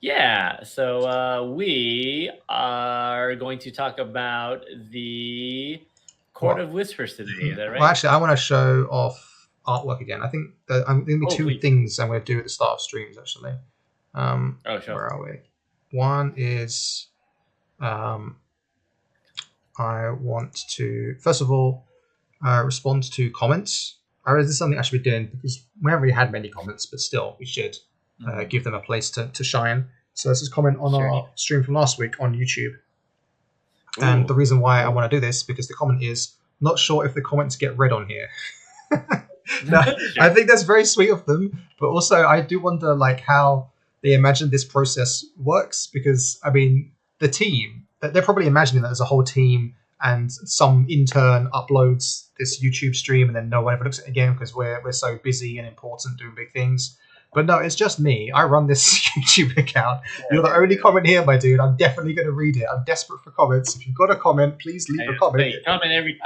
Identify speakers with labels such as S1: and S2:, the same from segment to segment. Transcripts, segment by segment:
S1: Yeah, so we are going to talk about the Court
S2: What?
S1: of Whispers today. Is that
S2: Well,
S1: right?
S2: actually, I want to show off artwork again. I think I'm going to be
S1: Oh,
S2: two
S1: please.
S2: things I'm going to do at the start of streams. Actually,
S1: Oh, sure.
S2: where are we? One is um, I want to first of all respond to comments. I realize this is something I should be doing because we haven't really had many comments, but still, we should
S1: Hmm.
S2: give them a place to shine. So this is comment on
S1: Sure.
S2: our stream from last week on YouTube. And
S1: Ooh.
S2: the reason why I
S1: Cool.
S2: want to do this because the comment is not sure if the comments get read on here. No, I
S1: Sure.
S2: think that's very sweet of them, but also I do wonder like how they imagine this process works because I mean the team they're probably imagining that there's a whole team and some intern uploads this YouTube stream and then no one ever looks at it again because we're so busy and important doing big things. But no, it's just me. I run this YouTube account. You're the only comment here, my dude. I'm definitely going to read it. I'm desperate for comments. If you've got a comment, please leave a comment.
S1: Say,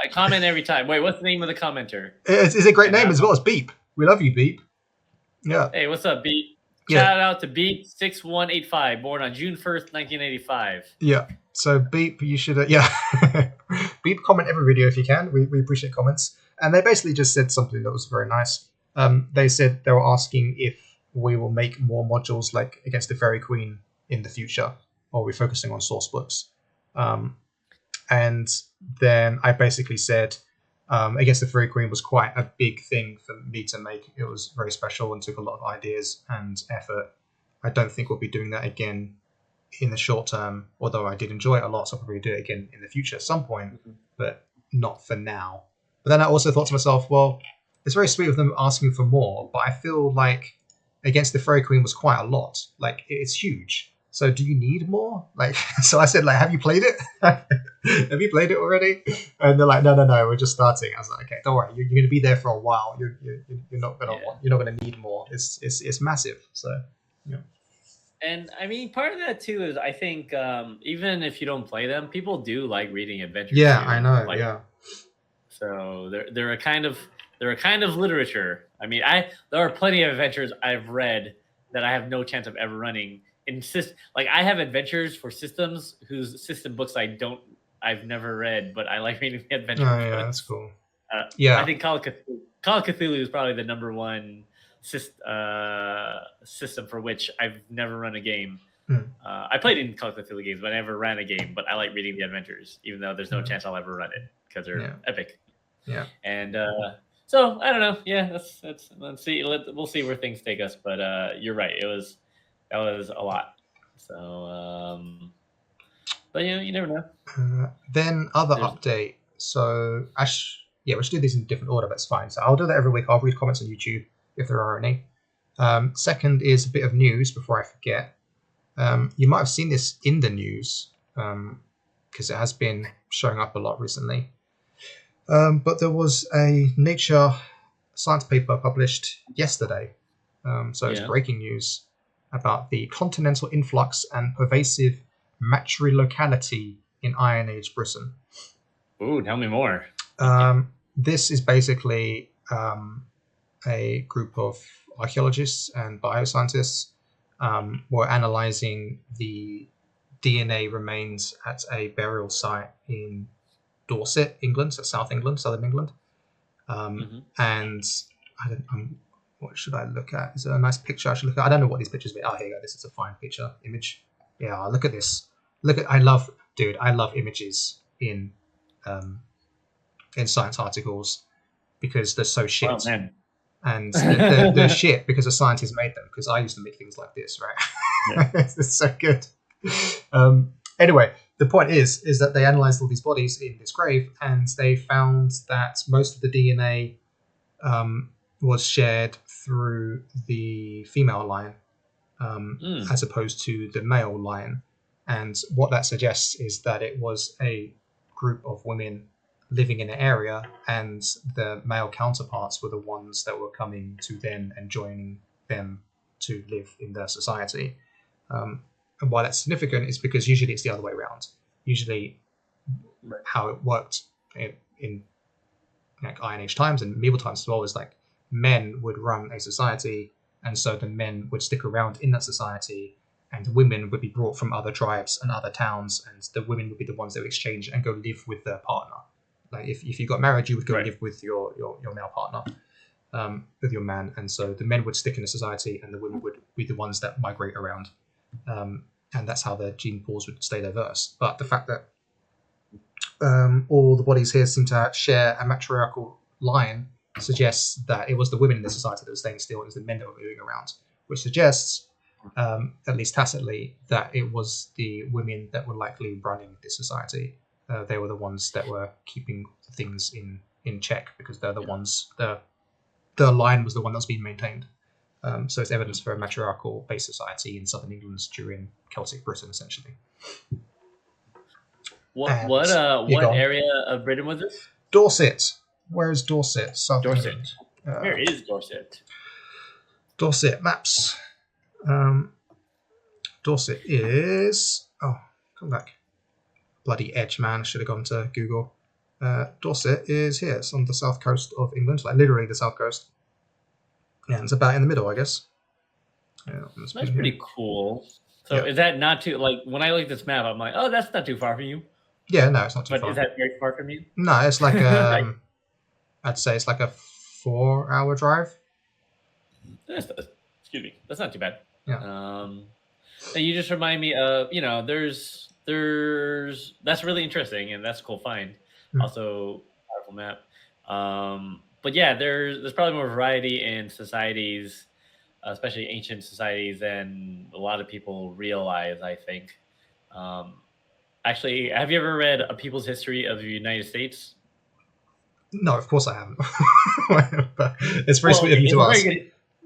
S1: comment every time. Wait, what's the name of the commenter?
S2: It's a great
S1: And
S2: name as well as Beep. We love you, Beep. Yeah.
S1: hey, what's up, Beat?
S2: Yeah.
S1: Shout out to Beat6185, born on June 1st, 1985.
S2: Yeah. So Beep, you should Beep comment every video if you can. We appreciate comments. And they basically just said something that was very nice. They said they were asking if we will make more modules like against the Fairy Queen in the future, or we're focusing on source books. Um, and then I basically said, against the Fairy Queen was quite a big thing for me to make. It was very special and took a lot of ideas and effort. I don't think we'll be doing that again in the short term, although I did enjoy it a lot, so I'll probably do it again in the future at some point, but not for now. But then I also thought to myself, well, it's very sweet of them asking for more, but I feel like against the Fairy Queen was quite a lot. Like it's huge. So do you need more? Like, so I said, like, have you played it? Have you played it already? And they're like, no, we're just starting. I was like, okay, don't worry, you're going to be there for a while. You're not gonna
S1: Yeah.
S2: you're not gonna need more. It's massive. So yeah.
S1: And I mean, part of that too is I think even if you don't play them, people do like reading adventures
S2: Yeah, I
S1: too.
S2: know.
S1: Like,
S2: Yeah.
S1: so they're a kind of literature. I mean, there are plenty of adventures I've read that I have no chance of ever running. Like I have adventures for systems whose system books I've never read, but I like reading the
S2: Oh,
S1: adventure
S2: yeah, that's
S1: books.
S2: cool.
S1: I
S2: Yeah.
S1: think Call of Cthulhu is probably the number one system for which I've never run a game.
S2: Mm.
S1: I played in Call of Cthulhu games, but I never ran a game. But I like reading the adventures, even though there's no chance I'll ever run it because they're epic.
S2: Yeah.
S1: And so I don't know. Yeah, let's see. We'll see where things take us. But you're right. That was a lot. So, but you never know.
S2: Then other update. So yeah, we should do these in different order, but it's fine. So I'll do that every week. I'll read comments on YouTube if there are any. Second is a bit of news before I forget. You might have seen this in the news because it has been showing up a lot recently. But there was a Nature science paper published yesterday. So it's breaking news about the continental influx and pervasive matrilocality in Iron Age Britain.
S1: Ooh, tell me more.
S2: This is basically a group of archaeologists and bioscientists were analyzing the DNA remains at a burial site in Dorset, England, so South England, Southern England. And what should I look at? Is there a nice picture I should look at? I don't know what these pictures mean. Oh, here you go. This is a fine image. Yeah, look at this. I love images in science articles because they're so shit.
S1: Oh, man.
S2: And they're shit because a scientist made them. Because I used to make things like this, right? Yeah. It's so good. Anyway, the point is that they analyzed all these bodies in this grave, and they found that most of the DNA was shared through the female line, as opposed to the male line. And what that suggests is that it was a group of women living in an area, and the male counterparts were the ones that were coming to them and joining them to live in their society. And why that's significant is because usually it's the other way around. Usually how it worked in like Iron Age times and medieval times as well is like men would run a society, and so the men would stick around in that society, and women would be brought from other tribes and other towns, and the women would be the ones that would exchange and go live with their partner. Like if you got married, you would go live with your male partner, with your man, and so the men would stick in the society, and the women would be the ones that migrate around, and that's how the gene pools would stay diverse. But the fact that all the bodies here seem to share a matriarchal line suggests that it was the women in the society that were staying still, and it was the men that were moving around, which suggests, at least tacitly, that it was the women that were likely running this society. They were the ones that were keeping things in check, because they're the ones, the line was the one that's being maintained. So it's evidence for a matriarchal-based society in southern England during Celtic Britain, essentially.
S1: What area of Britain was this?
S2: Dorset. Where is Dorset? South
S1: Dorset.
S2: England.
S1: Where is Dorset?
S2: Dorset maps. Dorset is... Oh, come back. Bloody edge, man. I should have gone to Google. Dorset is here. It's on the south coast of England, like literally the south coast. Yeah, it's about in the middle, I guess. Yeah,
S1: that's pretty cool. So is that not too, like, when I look at this map, I'm like, oh, that's not too far from you.
S2: Yeah, no, it's not too far.
S1: But is that very far from you?
S2: No, it's like I'd say it's like a 4-hour drive.
S1: Excuse me, that's not too bad.
S2: Yeah.
S1: You just remind me of, there's that's really interesting, and that's a cool find. Also, powerful map. But yeah, there's probably more variety in societies, especially ancient societies, than a lot of people realize, I think. Actually, have you ever read A People's History of the United States?
S2: No, of course I haven't. But it's very sweet of you to ask.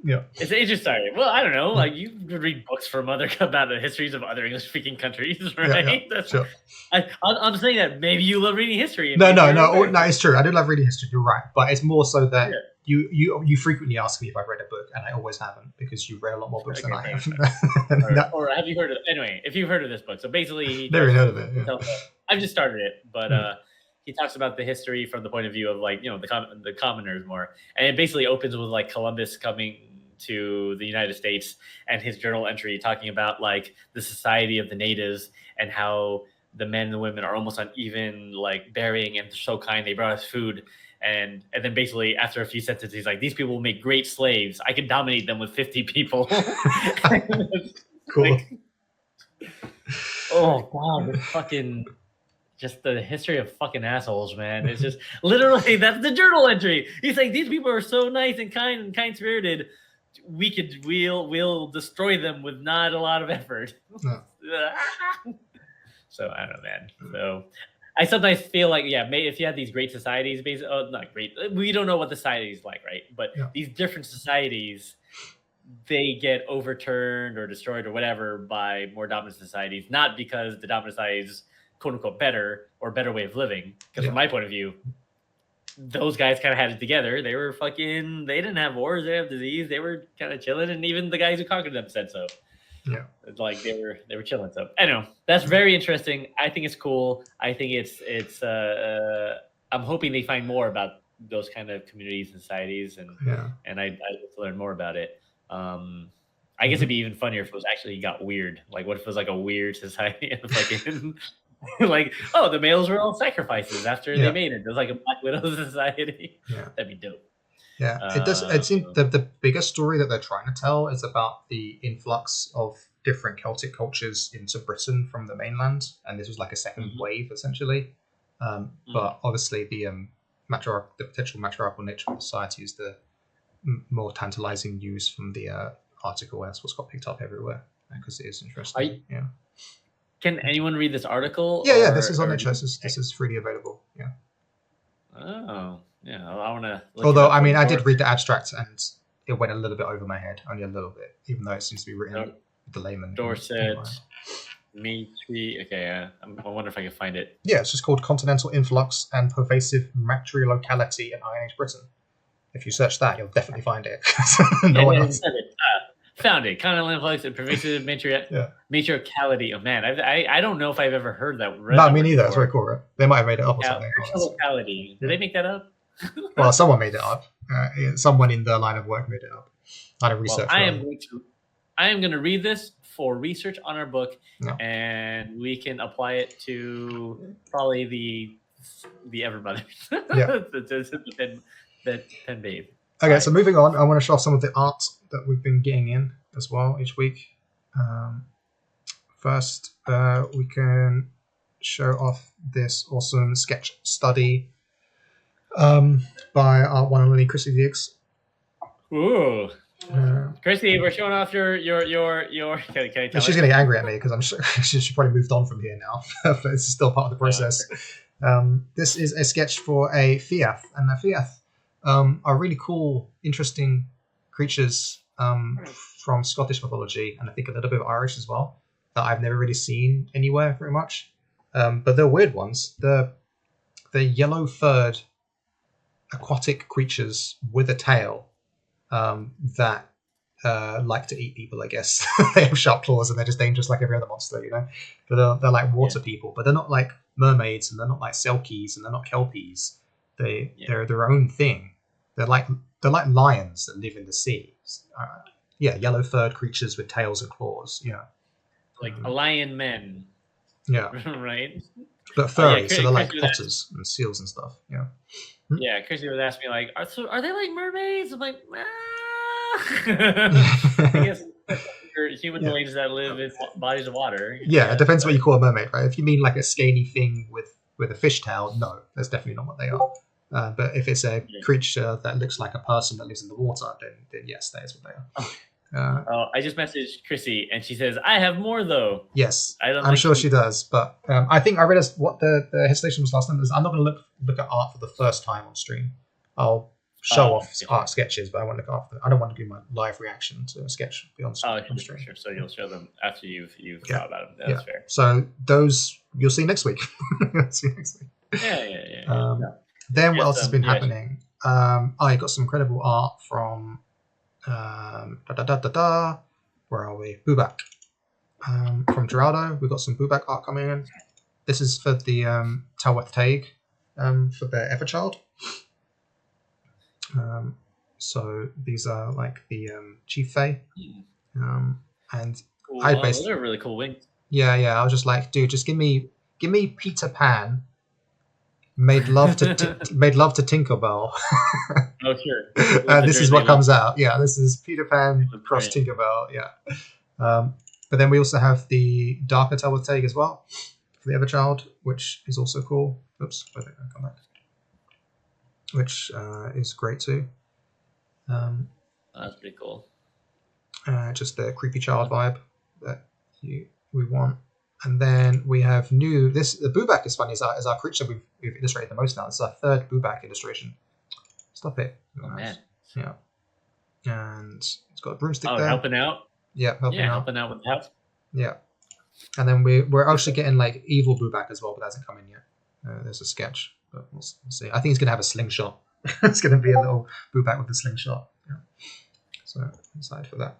S2: Yeah,
S1: it's interesting. Well, I don't know. Like, you could read books from about the histories of other English-speaking countries, right?
S2: Yeah, sure.
S1: I'm saying that maybe you love reading history.
S2: No, it's true. I do love reading history. You're right, but it's more so that you frequently ask me if I've read a book, and I always haven't, because you've read a lot more books than I have.
S1: Or have you heard of? Anyway, if you've heard of this book, so basically,
S2: never heard of it. Yeah.
S1: I've just started it, but he talks about the history from the point of view of, like, the commoners more, and it basically opens with, like, Columbus coming to the United States and his journal entry talking about, like, the society of the natives and how the men and the women are almost on even, like, bearing, and so kind, they brought us food. And then basically after a few sentences, he's like, these people will make great slaves. I can dominate them with 50 people.
S2: Cool.
S1: Like, oh God, this fucking, just the history of fucking assholes, man. It's just literally, that's the journal entry. He's like, these people are so nice and kind spirited. We'll destroy them with not a lot of effort. No. So I don't know, man. So I sometimes feel like, if you had these great societies, not great, we don't know what the society is like, right? But these different societies, they get overturned or destroyed or whatever by more dominant societies, not because the dominant society is quote unquote better or better way of living. Because from my point of view, those guys kind of had it together. They were they didn't have wars, they didn't have disease, they were kind of chilling, and even the guys who conquered them said so. Yeah, it's like they were chilling. So I know that's very interesting. I think it's cool. I think it's I'm hoping they find more about those kind of communities and societies, and I'd like to learn more about it. I guess it'd be even funnier if it was actually got weird. Like, what if it was like a weird society and fucking like, oh, the males were all sacrifices after they made it. It was like a Black Widow society. Yeah, that'd be dope.
S2: Yeah, it does. It seems the bigger story that they're trying to tell is about the influx of different Celtic cultures into Britain from the mainland, and this was like a second wave essentially. But obviously, the potential matriarchal nature of society is the more tantalizing news from the article. That's what's got picked up everywhere, because it is interesting.
S1: Can anyone read this article?
S2: Yeah. This is on interest. This is freely available. Yeah.
S1: Oh. Yeah, I want to.
S2: Although, I mean, I did read the abstract, and it went a little bit over my head, only a little bit, even though it seems to be written with the layman.
S1: Dorset, Mitri. Okay, I wonder if I can find it.
S2: Yeah, it's just called Continental Influx and Pervasive Matriarchality in Iron Age Britain. If you search that, you'll definitely find it.
S1: Found it. Continental Influx and Pervasive Matriarchality. Oh man, I don't know if I've ever heard that.
S2: No, me neither. It's very cool, right? They might have made it up or something.
S1: Locality. Did they make that up?
S2: Well, someone made it up. Someone in the line of work made it up. Line of research.
S1: I am going to read this for research on our book,
S2: Yeah.
S1: and we can apply it to probably the Ever Brothers.
S2: Yeah.
S1: the pen babe.
S2: Okay, so moving on, I want to show off some of the art that we've been getting in as well each week. First, we can show off this awesome sketch study by our one and only Chrissy Diggs.
S1: Ooh. Chrissy, we're showing off your. Can I tell
S2: she's
S1: her?
S2: going to get angry at me because I'm sure she probably moved on from here now, but it's still part of the process. This is a sketch for a Fiath, and the Fiath are really cool, interesting creatures from Scottish mythology, and I think a little bit of Irish as well, that I've never really seen anywhere very much. But they're weird ones. They're yellow-furred aquatic creatures with a tail that like to eat people, I guess. They have sharp claws and they're just dangerous like every other monster, you know. But they're like water people, but they're not like mermaids, and they're not like selkies, and they're not kelpies. They're their own thing. They're like lions that live in the sea. Yellow-furred creatures with tails and claws. Yeah,
S1: like lion men.
S2: Yeah,
S1: right.
S2: But furry, so they're like otters and seals and stuff. Yeah.
S1: Yeah, Chrissy would ask me like, "Are they like mermaids?" I'm like, I guess humanoids that live in bodies of water.
S2: Yeah, it depends what you call a mermaid, right? If you mean like a scaly thing with a fishtail, no, that's definitely not what they are. But if it's a creature that looks like a person that lives in the water, then yes, that is what they are.
S1: I just messaged Chrissy and she says, "I have more though."
S2: Yes, I'm sure she does. But I think I realized what the hesitation was last time. Is I'm not going to look at art for the first time on stream. I'll show off art sketches, but I won't look after. I don't want to do my live reaction to a sketch on stream.
S1: Sure. So you'll show them after you've thought about them. That's fair.
S2: So those you'll see next week.
S1: Yeah.
S2: Then what else has been happening? I got some incredible art from where are we? Bubak. From Geraldo, we've got some Bubak art coming in. This is for the Talweth Taig, for the Everchild. So these are like the Chief Fae. And I basically
S1: those are really cool wings.
S2: Yeah. I was just like, dude, just give me Peter Pan. Made love to Tinkerbell.
S1: Oh sure.
S2: This is what comes out. Yeah, this is Peter Pan cross Tinkerbell. Yeah. But then we also have the darker Talweth Taig as well for the Everchild, which is also cool. Oops, I think I'll come back. Which is great too.
S1: That's pretty cool.
S2: Just the creepy child vibe that we want. And then we have the Bubak is funny, is our creature we've illustrated the most now. It's our third Bubak illustration. Stop it.
S1: Oh man.
S2: Yeah. And it's got a broomstick there.
S1: Helping out.
S2: Yeah, helping out
S1: with the house.
S2: Yeah. And then we're actually getting like evil Bubak as well, but that hasn't come in yet. There's a sketch, but we'll see. I think he's gonna have a slingshot. It's gonna be a little Bubak with a slingshot. Yeah. So I'm excited for that.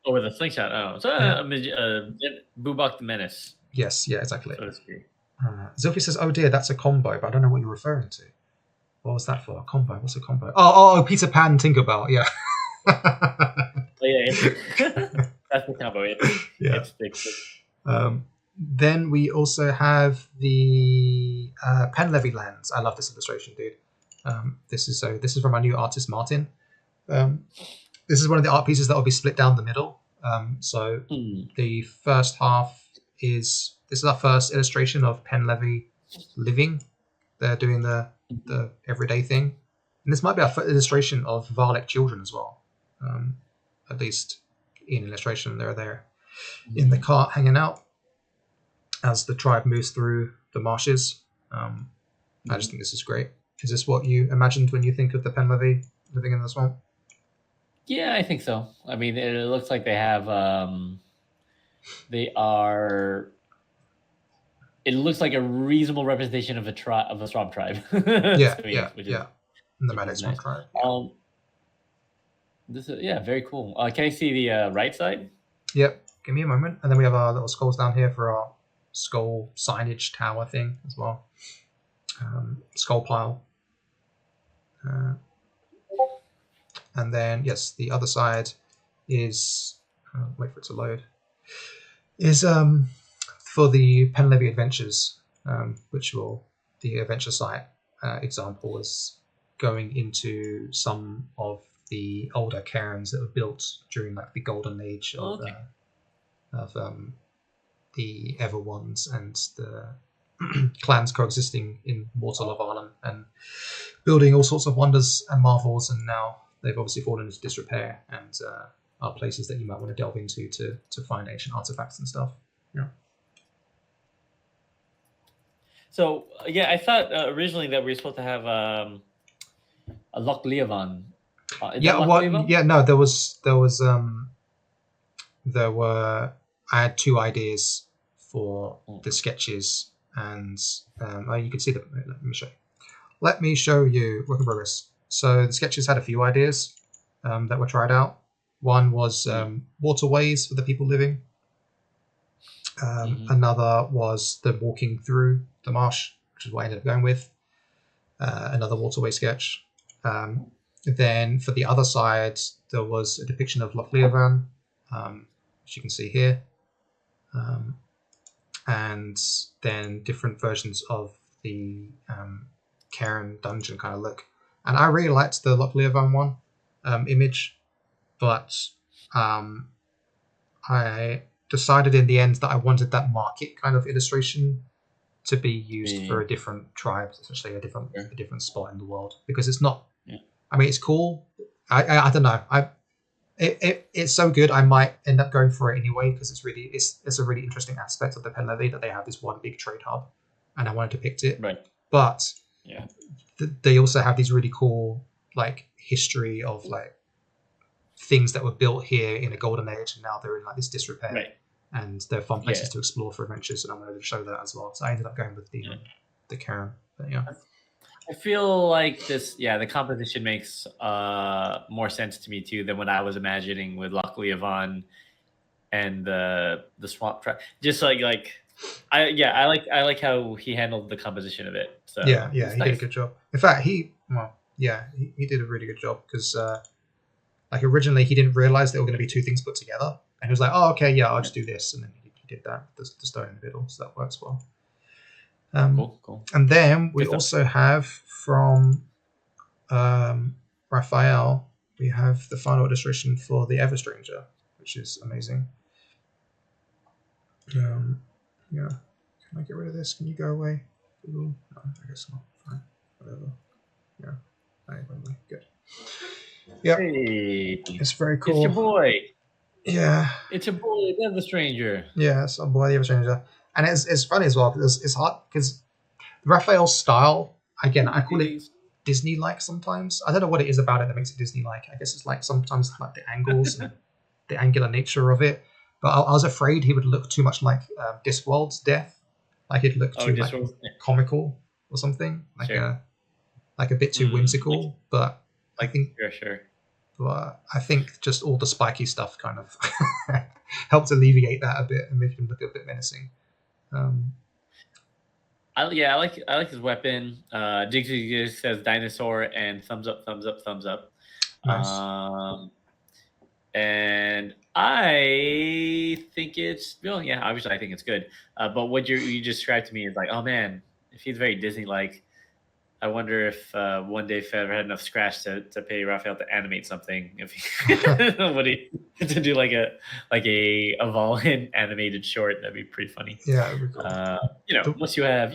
S1: Oh, with a slingshot. Oh, so Bubak the Menace.
S2: Yes, yeah, exactly.
S1: So to speak.
S2: Zilfi says, "Oh dear, that's a combo," but I don't know what you're referring to. What was that for? A combo? What's a combo? Oh, Peter Pan Tinkerbell. Yeah.
S1: That's the combo.
S2: Then we also have the Penlevy lands. I love this illustration, dude. This is from our new artist Martin. This is one of the art pieces that will be split down the middle. So the first half this is our first illustration of Penlevy living. They're doing the everyday thing, and this might be our first illustration of Varlek children as well. At least in illustration, they're there in the cart hanging out as the tribe moves through the marshes. I just think this is great. Is this what you imagined when you think of the Penlevy living in the swamp?
S1: Yeah, I think so. I mean, it looks like they have. It looks like a reasonable representation of a swamp tribe.
S2: Yeah. And the Manic Swamp tribe.
S1: This is very cool. Can I see the right side?
S2: Yep. Give me a moment, and then we have our little skulls down here for our skull signage tower thing as well. Skull pile. And then, yes, the other side is... wait for it to load. is for the Penlevy Adventures, which will the adventure site example is going into some of the older cairns that were built during like the golden age of
S1: Okay.
S2: The Everones and the clans coexisting in Mortal of Arnhem and building all sorts of wonders and marvels, and now they've obviously fallen into disrepair and are places that you might want to delve into to find ancient artifacts and stuff. Yeah.
S1: So yeah, I thought originally that we were supposed to have a Loch Leovan. Is that
S2: Yeah.
S1: Loch
S2: What?
S1: Leovan?
S2: Yeah. No. There were. I had two ideas for the sketches, and you can see them. Let me show you work in progress. So the sketches had a few ideas that were tried out. One was waterways for the people living. Another was the walking through the marsh, which is what I ended up going with. Another waterway sketch. Then for the other side, there was a depiction of Loch Leovan, which you can see here. And then different versions of the Cairn dungeon kind of look. And I really liked the Loch Leovan one image, but I decided in the end that I wanted that market kind of illustration to be used for a different tribe, essentially a different spot in the world, because it's not.
S1: Yeah.
S2: I mean, it's cool. I don't know. It's so good. I might end up going for it anyway because it's a really interesting aspect of the Penlevy that they have this one big trade hub, and I wanted to depict it.
S1: Right.
S2: But
S1: yeah,
S2: they also have these really cool like history of like things that were built here in a golden age, and now they're in like this disrepair.
S1: Right.
S2: And they're fun places to explore for adventures, and I wanted to show that as well. So I ended up going with the Cairn. But yeah.
S1: I feel like this, the composition makes more sense to me too than what I was imagining with Loch Leovan and the swamp track. Just I like how he handled the composition of it. So
S2: yeah, he did a good job. In fact, he did a really good job because like originally he didn't realize there were going to be two things put together, and he was like, "Oh, okay, yeah, I'll just do this," and then he did that, the stone in the middle, so that works well.
S1: Cool.
S2: And then we also have from Raphael, we have the final illustration for the Everstranger, which is amazing. Yeah. Can I get rid of this? Can you go away? No, I guess not. Fine. Whatever. Yeah. Anyway, good. Yep.
S1: Hey,
S2: it's very cool.
S1: It's your boy.
S2: Yeah.
S1: It's your boy, the Stranger.
S2: Yeah, it's our boy, the Everstranger. And it's funny as well because it's hard because Raphael's style, again, I call it Disney-like sometimes. I don't know what it is about it that makes it Disney-like. I guess it's like sometimes like the angles and the angular nature of it. But I was afraid he would look too much like Discworld's Death. Like he'd look too like comical or something. Like a bit too whimsical. But I think
S1: sure.
S2: But I think just all the spiky stuff kind of helped alleviate that a bit and make him look a bit menacing.
S1: I like his weapon. Jigsy says dinosaur and thumbs up.
S2: Nice.
S1: And I think it's obviously I think it's good. But what you described to me is like, oh man, if he's very Disney like, I wonder if one day if I ever had enough scratch to pay Raphael to animate something, if he to do like a Volin animated short, that'd be pretty funny.
S2: Yeah, that'd be cool.
S1: Once you have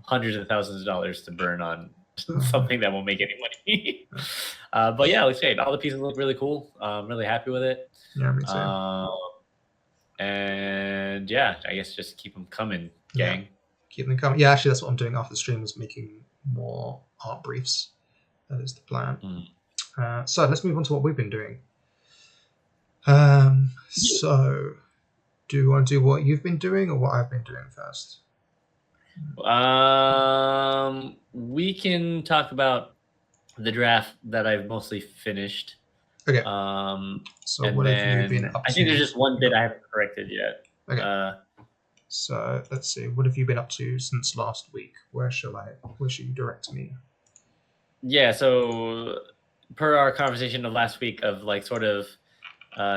S1: hundreds of thousands of dollars to burn on something that won't make any money. But yeah, like I said, all the pieces look really cool. I'm really happy with it.
S2: Yeah, me too.
S1: And yeah, I guess just keep them coming, gang.
S2: Yeah. Keep them coming. Yeah, actually, that's what I'm doing after the stream is making more art briefs. That is the plan. So let's move on to what we've been doing. So do you want to do what you've been doing or what I've been doing first?
S1: We can talk about the draft that I've mostly finished.
S2: Okay. So what have you been up to?
S1: I think there's just one bit I haven't corrected yet.
S2: Okay. So let's see. What have you been up to since last week? Where should you direct me?
S1: Yeah. So per our conversation of last week of like sort of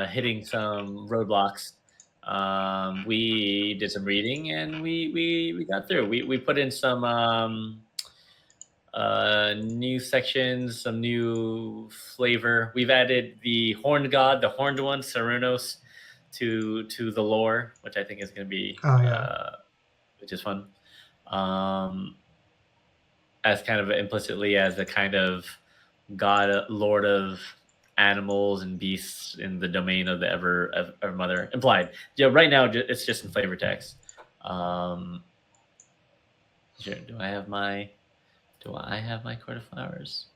S1: hitting some roadblocks, We did some reading and we got through. We put in some new sections, some new flavor. We've added the horned god, the horned one, Cernunnos, to the lore, which I think is going to be which is fun. As kind of implicitly as a kind of god, lord of animals and beasts in the domain of the ever mother implied. Yeah, right now it's just in flavor text. Sure. Do I have my court of flowers?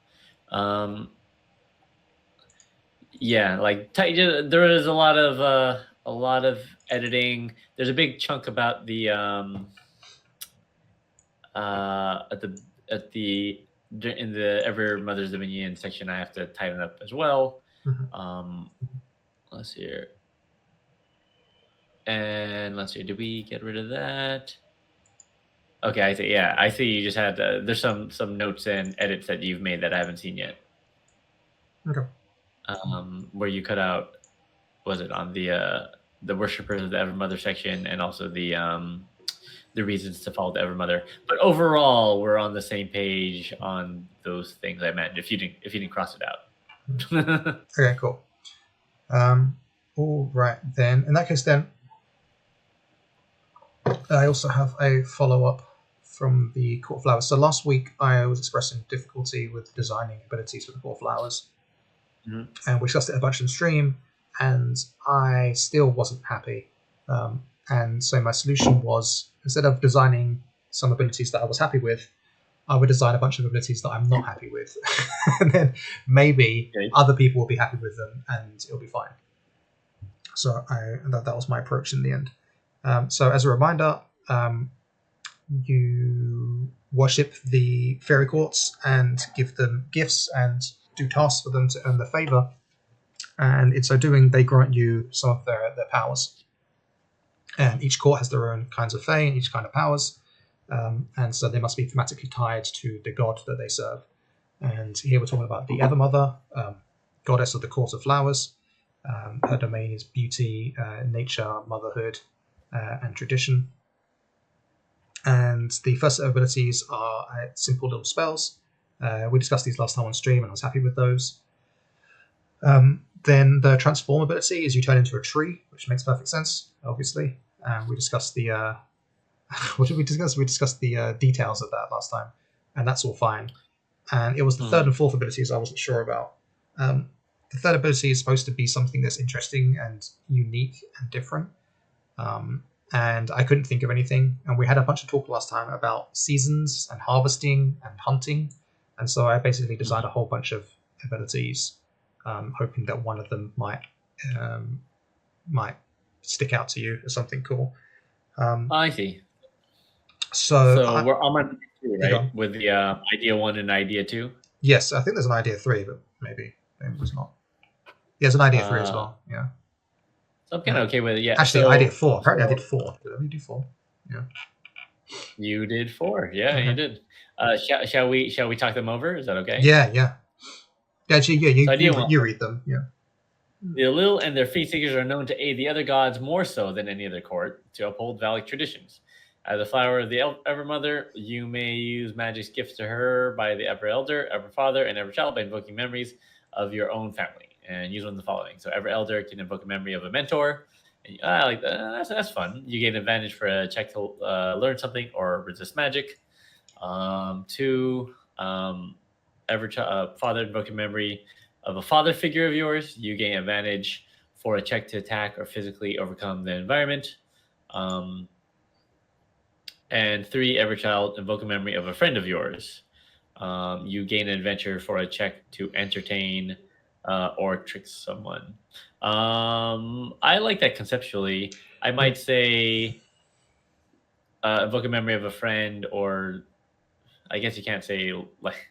S1: Yeah, like there is a lot of editing. There's a big chunk about the at the in the Ever Mother's Dominion section. I have to tighten up as well. Let's see here. And let's see. Did we get rid of that? Okay, I see. Yeah, I see. You just had there's some notes and edits that you've made that I haven't seen yet.
S2: Okay.
S1: Where you cut out, was it on the worshippers of the Evermother section, and also the reasons to follow the Evermother. But overall, we're on the same page on those things I meant. If you didn't cross it out.
S2: Okay, cool. All right then. In that case, then I also have a follow-up from the Court of Flowers. So last week I was expressing difficulty with designing abilities for the Court of Flowers, and we discussed it a bunch in stream, and I still wasn't happy. And so my solution was, instead of designing some abilities that I was happy with, I would design a bunch of abilities that I'm not happy with, and then maybe other people will be happy with them, and it'll be fine. So that was my approach in the end. So as a reminder, you worship the fairy courts and give them gifts and do tasks for them to earn their favor. And in so doing, they grant you some of their powers. And each court has their own kinds of fae and each kind of powers. And so they must be thematically tied to the god that they serve. And here we're talking about the Evermother, goddess of the Court of Flowers. Her domain is beauty, nature, motherhood, and tradition. And the first set of abilities are simple little spells. We discussed these last time on stream, and I was happy with those. Then the transform ability is you turn into a tree, which makes perfect sense, obviously. We discussed the what did we discuss? We discussed the details of that last time, and that's all fine. And it was the third and fourth abilities I wasn't sure about. The third ability is supposed to be something that's interesting and unique and different. And I couldn't think of anything. And we had a bunch of talk last time about seasons and harvesting and hunting. And so I basically designed a whole bunch of abilities, hoping that one of them might stick out to you as something cool.
S1: I see.
S2: So
S1: we're on my two, right? With the idea 1 and idea 2?
S2: Yes, I think there's an idea 3, but maybe there's not. Yeah, there's an idea 3 as well. Yeah.
S1: So I'm kind of okay with it. Yeah.
S2: Actually, I did 4. Apparently, I did 4. Did I really do 4? Yeah.
S1: You did 4. Yeah, you did. Shall we talk them over? Is that okay?
S2: Yeah. Actually, you read them. Yeah.
S1: The Elil and their Faeseekers are known to aid the other gods more so than any other court to uphold Valak traditions. As a flower of the Evermother, you may use magic's gifts to her by the Ever Elder, Ever Father, and Ever Child by invoking memories of your own family. And use one of the following. So Ever Elder can invoke a memory of a mentor. I like that. That's fun. You gain advantage for a check to learn something or resist magic. 2, Father invoke a memory of a father figure of yours. You gain advantage for a check to attack or physically overcome the environment. And 3, Ever Child invoke a memory of a friend of yours. You gain an adventure for a check to entertain or trick someone. I like that conceptually. I might say evoke a memory of a friend, or I guess you can't say like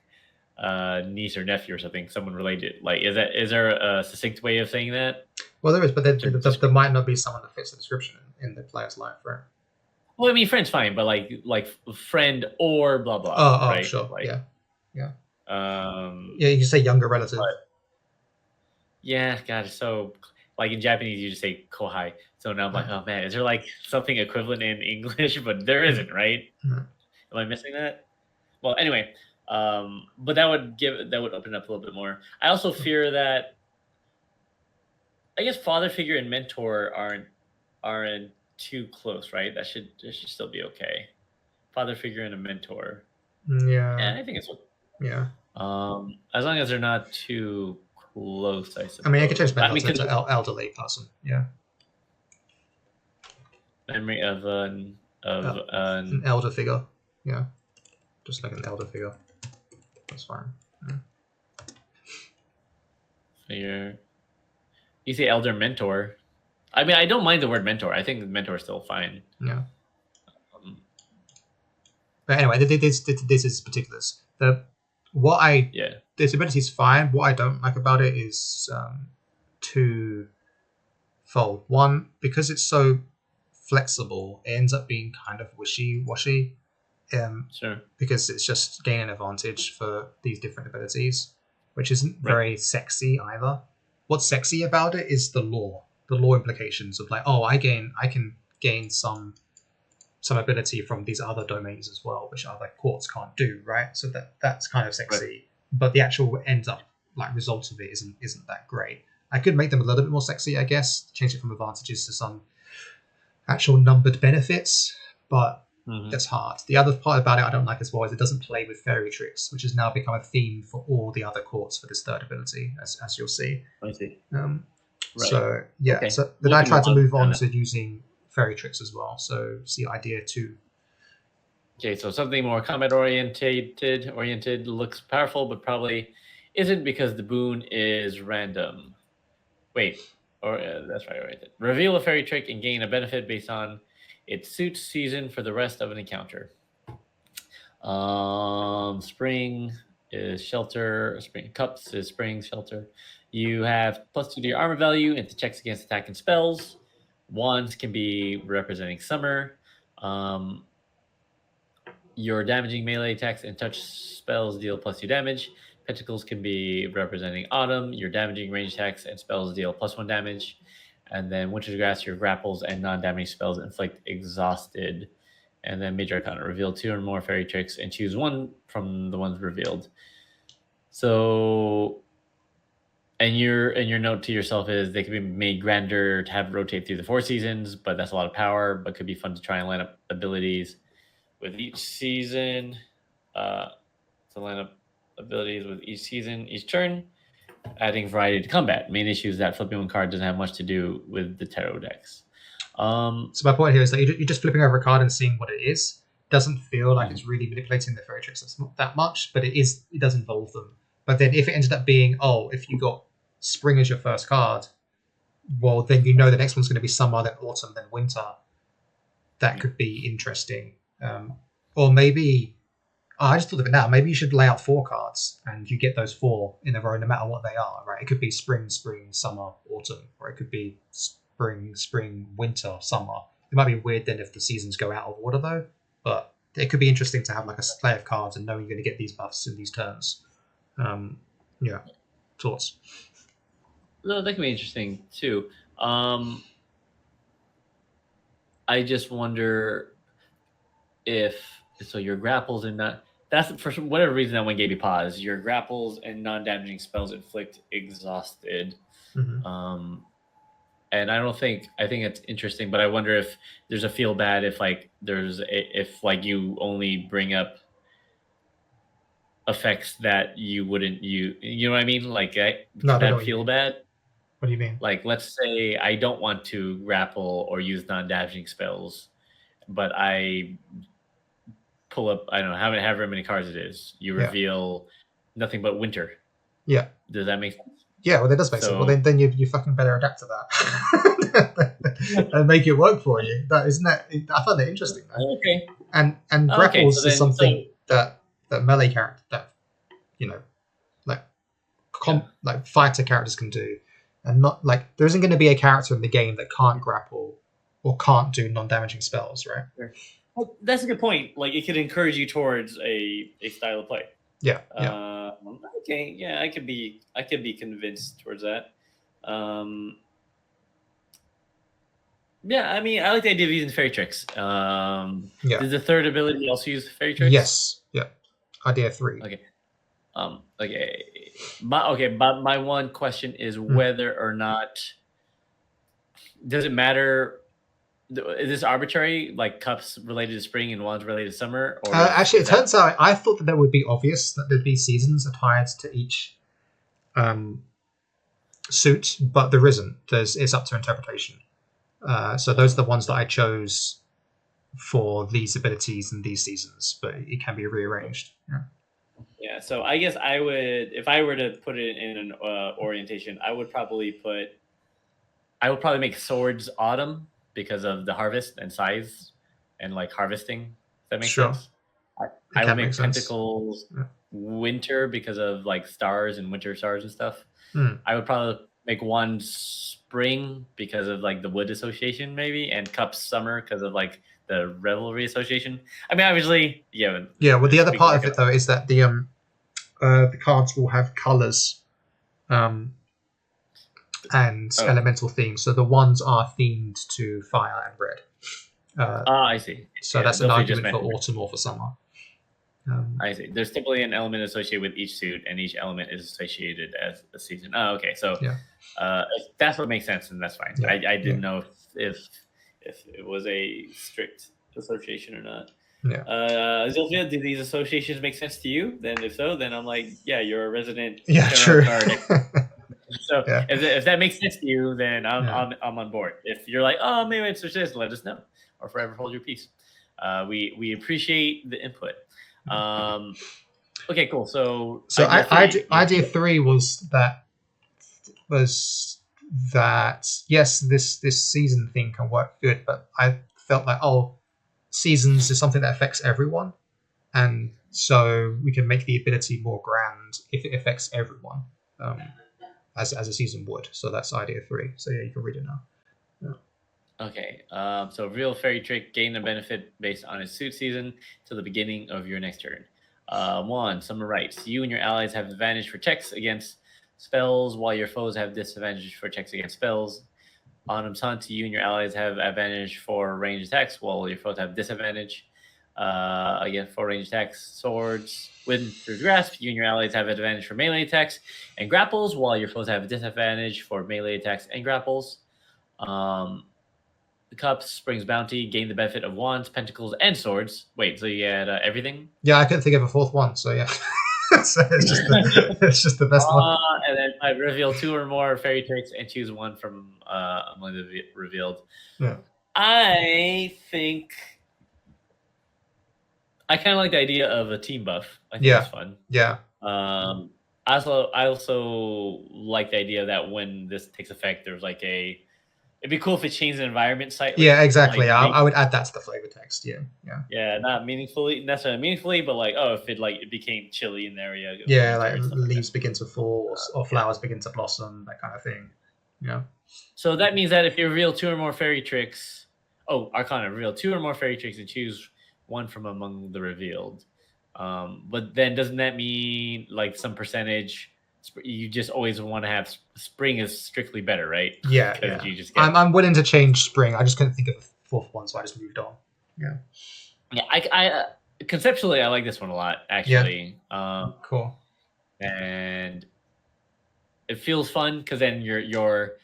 S1: niece or nephew or something, someone related. Like, is there a succinct way of saying that?
S2: Well, there is, but there might not be someone that fits the description in the player's life, right?
S1: Well, I mean, friend's fine, but like friend or blah blah.
S2: Oh,
S1: right?
S2: Sure.
S1: Like,
S2: yeah.
S1: Yeah,
S2: you can say younger relative.
S1: But, yeah, God. So, like in Japanese, you just say kohai. So now I'm like, oh man, is there like something equivalent in English? But there isn't, right?
S2: Mhm.
S1: Am I missing that? Well, anyway, but that would open up a little bit more. I also fear that I guess father figure and mentor aren't too close, right? That should still be okay. Father figure and a mentor.
S2: Yeah,
S1: And I think it's
S2: yeah.
S1: as long as they're not too close, I
S2: I mean, I could change
S1: suppose. I
S2: mentor
S1: mean,
S2: to,
S1: because
S2: to elderly person. Yeah,
S1: memory of an
S2: an elder figure. Yeah, just like an elder figure. That's fine. Yeah.
S1: figure. You say elder mentor. I mean, I don't mind the word mentor. I think mentor is still fine.
S2: Yeah.
S1: Um,
S2: But anyway, this is particulars.
S1: yeah,
S2: This ability is fine. What I don't like about it is twofold. One, because it's so flexible, it ends up being kind of wishy-washy.
S1: sure.
S2: Because it's just gaining advantage for these different abilities, which isn't
S1: Right.
S2: very sexy either. What's sexy about it is the law implications of like, oh, I can gain some ability from these other domains as well, which other courts can't do, right? So that's kind of sexy.
S1: Right.
S2: But the actual ends up like result of it isn't that great. I could make them a little bit more sexy, I guess, change it from advantages to some actual numbered benefits, but that's hard. The other part about it I don't like as well is it doesn't play with fairy tricks, which has now become a theme for all the other courts for this third ability, as you'll see.
S1: I see.
S2: Right.
S1: Right.
S2: So yeah,
S1: Okay.
S2: so then
S1: We
S2: I
S1: can
S2: tried to move on
S1: that.
S2: to using fairy tricks as well. So see idea 2.
S1: Okay, so something more combat oriented looks powerful, but probably isn't because the boon is random. Wait, or that's right, oriented. Reveal a fairy trick and gain a benefit based on its suit season for the rest of an encounter. Spring is shelter. Spring cups is spring shelter. You have +2 to your armor value and to checks against attack and spells. Wands can be representing summer. Your damaging melee attacks and touch spells deal +2 damage. Pentacles can be representing autumn. Your damaging range attacks and spells deal +1 damage. And then Winter's Grass, your grapples and non-damaging spells inflict exhausted. And then Major Arcana, reveal 2 or more fairy tricks and choose one from the ones revealed. So, and your note to yourself is they can be made grander to have rotate through the 4 seasons, but that's a lot of power, but could be fun to try and line up abilities with each season. To line up abilities with each season, each turn, adding variety to combat. Main issue is that flipping one card doesn't have much to do with the tarot decks.
S2: So my point here is that you're just flipping over a card and seeing what it is. Doesn't feel like it's really manipulating the fairy tricks that much, but it is. It does involve them. But then if it ended up being, oh, if you got spring as your first card, well, then you know the next one's going to be summer, then autumn, then winter. That could be interesting. Or maybe, I just thought of it now. Maybe you should lay out 4 cards, and you get those 4 in a row, no matter what they are. Right? It could be spring, summer, autumn, or it could be spring, winter, summer. It might be weird then if the seasons go out of order though, but it could be interesting to have like a play of cards and knowing you're going to get these buffs in these turns. Yeah, thoughts?
S1: No, that can be interesting too. I just wonder if so your grapples and not that's for whatever reason that one gave you pause. Your grapples and non-damaging spells inflict exhausted.
S2: Mm-hmm.
S1: And I think it's interesting, but I wonder if there's a feel bad if like if like you only bring up effects that you wouldn't you know what I mean? Like
S2: No, I don't know
S1: that
S2: what you
S1: feel
S2: mean.
S1: bad.
S2: What do you mean?
S1: Like let's say I don't want to grapple or use non-damaging spells, but I pull up I don't know however many cards it is. You
S2: Yeah.
S1: reveal nothing but winter.
S2: Yeah.
S1: Does that make sense?
S2: Yeah, well, that does make sense. Well, then you fucking better adapt to that and make it work for you. Isn't that? I find that interesting. Though.
S1: Okay.
S2: And grapples
S1: so
S2: is something that melee character that like fighter characters can do, and not like there isn't going to be a character in the game that can't grapple or can't do non-damaging spells, right?
S1: Sure. Well, that's a good point. Like it could encourage you towards a style of play.
S2: Yeah.
S1: Okay. Yeah, I could be convinced towards that. Yeah, I mean, I like the idea of using fairy tricks.
S2: Yeah.
S1: Does the third ability also use fairy tricks?
S2: Yes. Yeah. Idea 3.
S1: Okay. But my one question is whether or not does it matter? Is this arbitrary? Like cups related to spring and wands related to summer, or
S2: Actually, it turns out I thought that would be obvious that there'd be seasons tied to each suit, but there isn't. It's up to interpretation. So those are the ones that I chose for these abilities and these seasons, but it can be rearranged. Yeah.
S1: Yeah, so I guess I would, if I were to put it in an orientation, I would probably make swords autumn because of the harvest and size and like harvesting. If that makes
S2: Sure.
S1: sense. I would make pentacles winter because of like stars and winter stars and stuff. I would probably make one spring because of like the wood association maybe, and cups summer because of like the revelry association. I mean, obviously, yeah.
S2: Yeah. Well, the other part of it though is that the cards will have colors, and elemental themes. So the ones are themed to fire and red.
S1: I see.
S2: So that's an argument for autumn or for summer.
S1: I see. There's typically an element associated with each suit, and each element is associated as a season. Oh, okay. So that's what makes sense, and that's fine. Yeah. I didn't know if it was a strict association or not.
S2: Yeah.
S1: Zilphia, do these associations make sense to you? Then if so, then I'm like, yeah, you're a resident.
S2: Yeah, true.
S1: So if that makes sense to you, then I'm on board. If you're like, oh, maybe it's just let us know, or forever hold your peace. We appreciate the input. Okay, cool. So
S2: idea 3 was that yes, this season thing can work good, but I felt like seasons is something that affects everyone, and so we can make the ability more grand if it affects everyone, as a season would. So that's idea 3. So yeah, you can read it now.
S1: Okay, so real fairy trick, gain a benefit based on a suit season till the beginning of your next turn. 1, summer rights. You and your allies have advantage for checks against spells, while your foes have disadvantage for checks against spells. Autumn's Hunt, you and your allies have advantage for ranged attacks, while your foes have disadvantage again for ranged attacks. Swords, Winter's Grasp, you and your allies have advantage for melee attacks and grapples, while your foes have disadvantage for melee attacks and grapples. The Cups, Spring's Bounty, gain the benefit of wands, pentacles, and swords. Wait, so you had everything?
S2: Yeah, I couldn't think of a fourth one, so yeah. So it's just the best one.
S1: And then I reveal 2 or more fairy tricks and choose one from among the revealed.
S2: Yeah.
S1: I think I kind of like the idea of a team buff. I think it's fun.
S2: Yeah.
S1: I also like the idea that when this takes effect, there's like it'd be cool if it changed the environment slightly.
S2: Yeah, exactly. Like, I would add that to the flavor text. Yeah.
S1: Yeah, not necessarily meaningfully, but like, if it became chilly in the area.
S2: Yeah, like leaves begin to fall or flowers begin to blossom, that kind of thing. Yeah.
S1: So that means that if you reveal 2 or more fairy tricks, Arcana, reveal 2 or more fairy tricks and choose one from among the revealed. But then doesn't that mean like some percentage? You just always want to have spring is strictly better, right?
S2: Yeah.
S1: You just
S2: I'm willing to change spring. I just couldn't think of a fourth one, so I just moved on. Yeah.
S1: Yeah, I conceptually I like this one a lot, actually.
S2: Yeah. Cool.
S1: And it feels fun because then your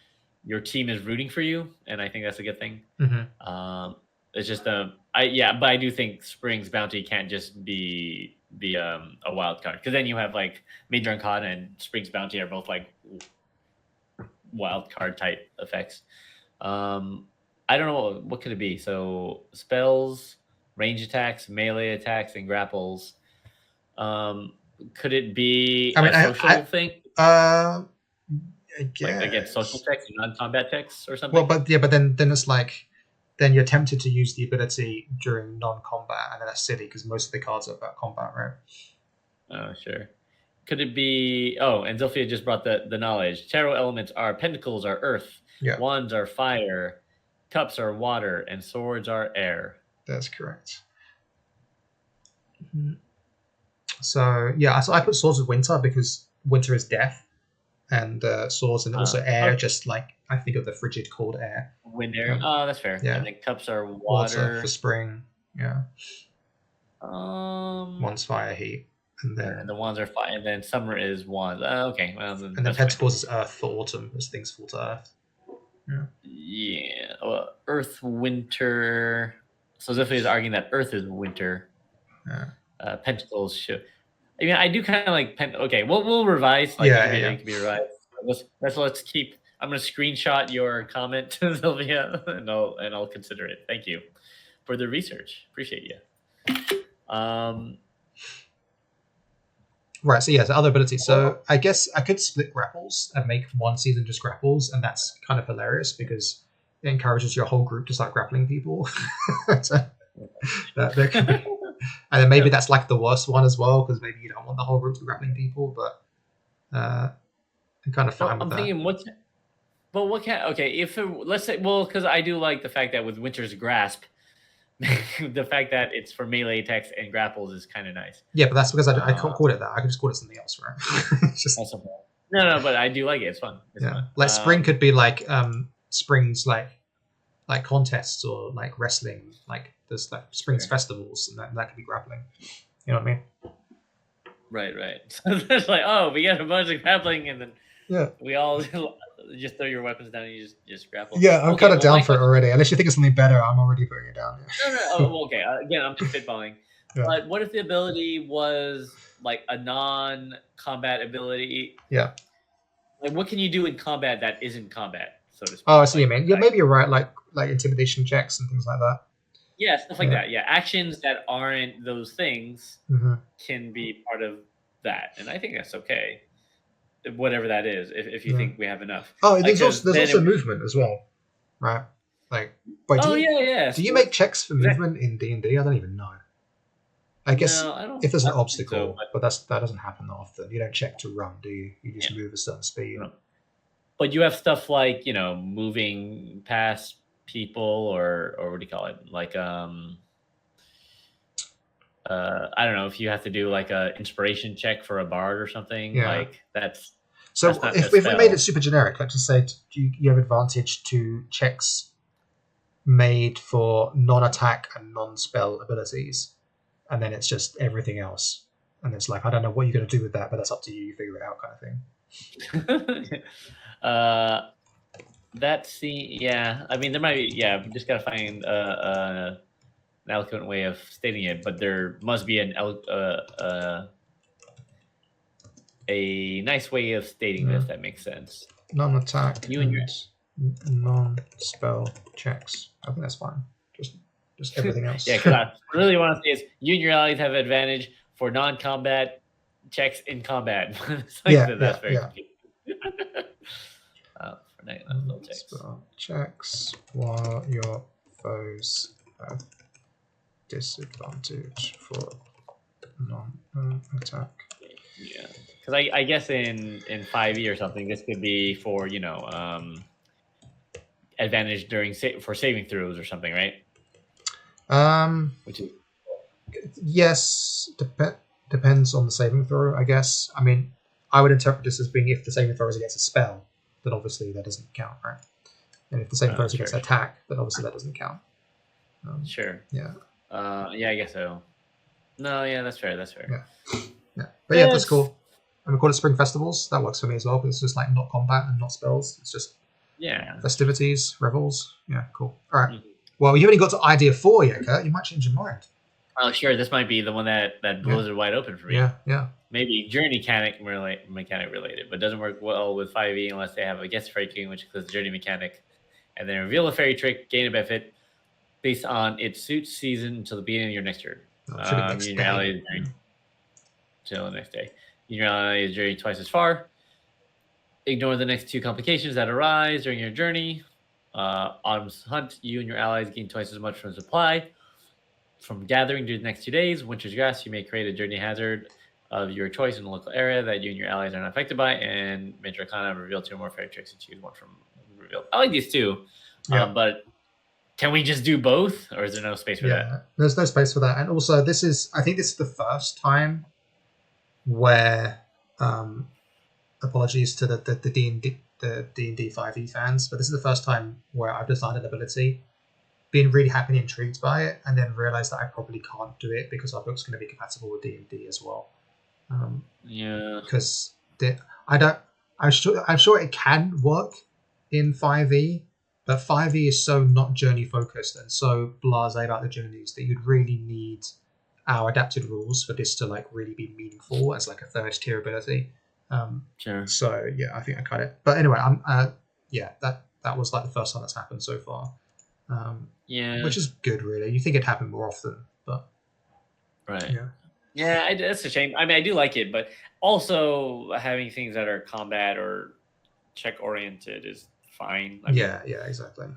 S1: team is rooting for you, and I think that's a good thing.
S2: Mm-hmm.
S1: It's just but I do think Spring's Bounty can't just be a wild card, because then you have like Major Arcana and Spring's Bounty are both like wild card type effects. I don't know what could it be. So spells, range attacks, melee attacks, and grapples. Could it be a social thing?
S2: I guess.
S1: Like against social checks and non-combat checks or something.
S2: Well, but then it's like then you're tempted to use the ability during non-combat, and then that's silly because most of the cards are about combat, right?
S1: Oh, sure. Could it be? Oh, and Zilphia just brought the knowledge. Tarot elements are pentacles are earth, wands are fire, cups are water, and swords are air.
S2: That's correct. So I put Swords of Winter because winter is death, and swords, and also air,
S1: Okay.
S2: just like I think of the frigid cold air.
S1: Wind air. Oh, that's fair.
S2: Yeah.
S1: And then cups are
S2: Water for
S1: water.
S2: spring. Yeah.
S1: Um,
S2: One's fire, heat, and then
S1: and the wands are fire. And then summer is wands. Okay, well then.
S2: and then pentacles is earth for autumn, as things fall to earth. Yeah.
S1: Yeah. Well, earth, winter. So Zephyr is arguing that earth is winter.
S2: Yeah.
S1: Pentacles should. I mean, I do kind of like Okay, we'll revise. Like,
S2: Yeah,
S1: it can be revised. Let's keep. I'm gonna screenshot your comment, Sylvia, and I'll consider it. Thank you for the research. Appreciate you.
S2: Right. So yeah, so other abilities. So I guess I could split grapples and make one season just grapples, and that's kind of hilarious because it encourages your whole group to start grappling people. So that could be. And then maybe that's like the worst one as well, because maybe you don't want the whole group to be grappling people, but I'm kind of fine with
S1: I'm
S2: that.
S1: thinking what can okay, if let's say, well, because I do like the fact that with Winter's Grasp, the fact that it's for melee attacks and grapples is kind of nice.
S2: Yeah, but that's because I can't call it that. I could just call it something else, right? It's just,
S1: no, but I do like it. It's fun. It's fun.
S2: Like spring could be like springs like contests or like wrestling, like there's like springs festivals, and that could be grappling. You know what I mean?
S1: Right. So it's like, oh, we got a bunch of grappling, and then we all just throw your weapons down and you just grapple.
S2: Yeah, I'm kind of down for it already. Unless you think of something better, I'm already putting it down.
S1: Yeah. No. Okay. Again, I'm just spitballing. Yeah. But what if the ability was like a non-combat ability?
S2: Yeah.
S1: Like, what can you do in combat that isn't combat, so to speak?
S2: Oh, I see what you mean. Yeah, maybe you're right. Like intimidation checks and things like that.
S1: Yeah, stuff like that. Yeah, actions that aren't those things can be part of that, and I think that's okay. Whatever that is, if you think we have enough.
S2: Oh, there's also movement as well, right? Like, wait, do you make checks for movement in D&D? I don't even know. I guess if there's an obstacle, but that doesn't happen that often. You don't check to run, do you? You just move a certain speed.
S1: But you have stuff like, moving past people, or what do you call it? Like I don't know, if you have to do like a inspiration check for a bard or something, like that's.
S2: So if we made it super generic, let's just say you have advantage to checks made for non-attack and non-spell abilities, and then it's just everything else, and it's like, I don't know what you're going to do with that, but that's up to you. You figure it out, kind of thing.
S1: I mean, there might be. Yeah, we just gotta find an eloquent way of stating it, but there must be a nice way of stating this that makes sense.
S2: Non-attack and non-spell checks. I think that's fine. Just everything else.
S1: Yeah, because I really want to say is you and your allies have advantage for non-combat checks in combat. That's very
S2: spell checks while your foes have disadvantage for non-attack.
S1: Yeah, because I guess in 5e or something, this could be for advantage for saving throws or something, right?
S2: Which is yes, depends on the saving throw, I guess. I mean, I would interpret this as being if the saving throw is against a spell, then obviously that doesn't count, right? And if the saving throw is against attack, then obviously that doesn't count.
S1: Sure.
S2: Yeah.
S1: I guess so. No, yeah, that's fair.
S2: Yeah. But yeah, that's cool. And we call it Spring Festivals. That works for me as well, because it's just like not combat and not spells. It's just festivities, revels. Yeah, cool. All right. Mm-hmm. Well, you haven't got to idea 4 yet, Kurt. You might change your mind.
S1: Oh, sure. This might be the one that blows it wide open for me.
S2: Yeah.
S1: Maybe journey mechanic related, but doesn't work well with 5e unless they have a guest fairy king, which includes journey mechanic, and then reveal a fairy trick, gain a benefit based on its suit season until the beginning of your next turn. Your ally until the next day. Your ally is journey twice as far. Ignore the next 2 complications that arise during your journey. Autumn's hunt, you and your allies gain twice as much from supply. From gathering during the next 2 days, Winter's Grass, you may create a journey hazard of your choice in the local area that you and your allies are not affected by, and Major Arcana, reveal 2 more fairy tricks and choose one from revealed. I like these 2, but can we just do both, or is there no space for that?
S2: There's no space for that. And also, I think this is the first time where apologies to the D&D 5e fans, but this is the first time where I've designed an ability, been really happy and intrigued by it, and then realized that I probably can't do it because our book's going to be compatible with D&D as well.
S1: Yeah.
S2: Because I'm sure it can work in 5e, but 5e is so not journey focused and so blasé about the journeys that you'd really need our adapted rules for this to like really be meaningful as like a third tier ability.
S1: Sure.
S2: So yeah, I think I cut it. But anyway, that was like the first time that's happened so far.
S1: Yeah.
S2: Which is good, really. You think it'd happen more often, but
S1: Right.
S2: yeah.
S1: Yeah, that's a shame. I mean, I do like it, but also having things that are combat or check oriented is fine. I mean,
S2: Yeah, exactly.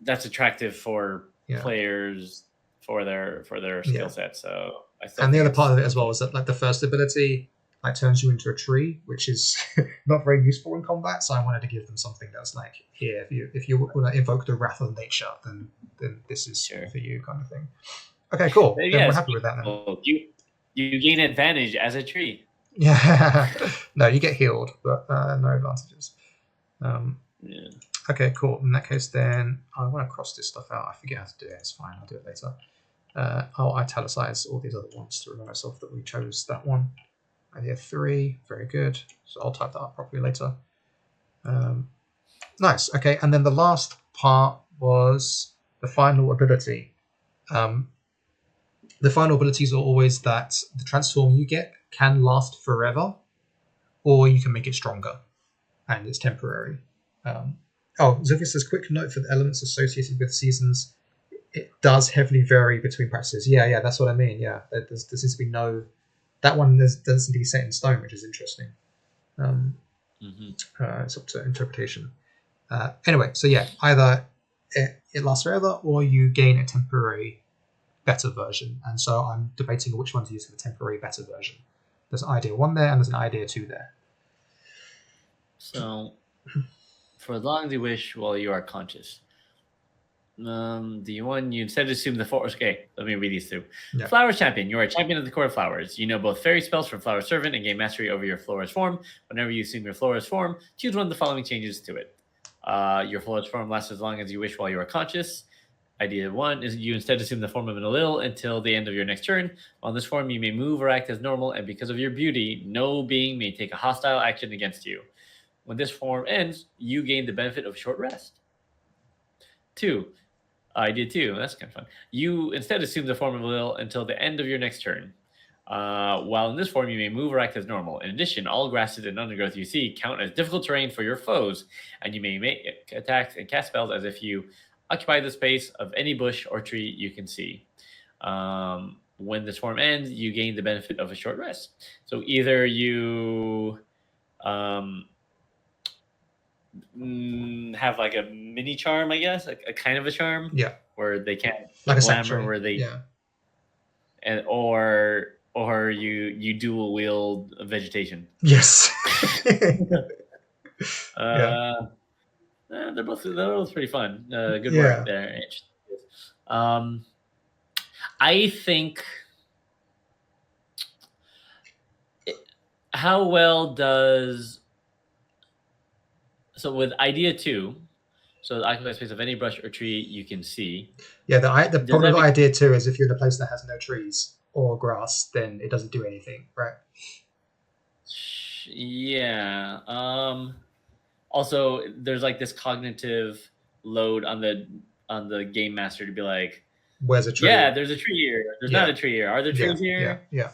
S1: that's attractive for
S2: Yeah.
S1: players for their skill set. So
S2: and the other part of it as well is that like the first ability like turns you into a tree, which is not very useful in combat. So I wanted to give them something that's like, here, if you want to invoke the wrath of nature, then this is for you, kind of thing. Okay, cool. Then we're happy with that then.
S1: You gain advantage as a tree.
S2: Yeah. No, you get healed, but no advantages.
S1: Yeah.
S2: Okay, cool. In that case, then I want to cross this stuff out. I forget how to do it. It's fine. I'll do it later. I'll italicize all these other ones to remind myself that we chose that one. Idea 3, very good. So I'll type that up properly later. Nice. Okay, and then the last part was the final ability. The final abilities are always that the transform you get can last forever, or you can make it stronger, and it's temporary. Zufia says, quick note for the elements associated with seasons. It does heavily vary between practices. Yeah, that's what I mean. Yeah, there seems to be no... That one doesn't seem to be set in stone, which is interesting. It's up to interpretation. Anyway, so yeah, either it lasts forever, or you gain a temporary better version. And so I'm debating which one to use for the temporary better version. There's an idea 1 there, and there's an idea 2 there.
S1: So, for as long as you wish while you are conscious. You instead assume the forest. Okay, let me read these through. Yeah. Flowers Champion. You are a champion of the court of flowers. You know both fairy spells from Flower Servant and gain mastery over your florist form. Whenever you assume your florist form, choose one of the following changes to it. Your florist form lasts as long as you wish while you are conscious. Idea 1 is you instead assume the form of an Alil until the end of your next turn. On this form, you may move or act as normal, and because of your beauty, no being may take a hostile action against you. When this form ends, you gain the benefit of short rest. 2. Idea 2. That's kind of fun. You instead assume the form of Alil until the end of your next turn. While in this form, you may move or act as normal. In addition, all grasses and undergrowth you see count as difficult terrain for your foes, and you may make attacks and cast spells as if you occupy the space of any bush or tree you can see. When this form ends, you gain the benefit of a short rest. So either you have like a mini charm, I guess, a kind of a charm, where they can't
S2: like
S1: glamour, where they, and or you dual wield vegetation.
S2: Yes.
S1: They're both pretty fun. Good work there. I think. How well does... So with idea 2, so the occupy space of any brush or tree you can see.
S2: Yeah, the problem with idea 2 is if you're in a place that has no trees or grass, then it doesn't do anything, right?
S1: Yeah. Also, there's like this cognitive load on the game master to be like,
S2: where's a tree?
S1: Yeah, there's a tree here. There's not a tree here. Are there trees here?
S2: Yeah.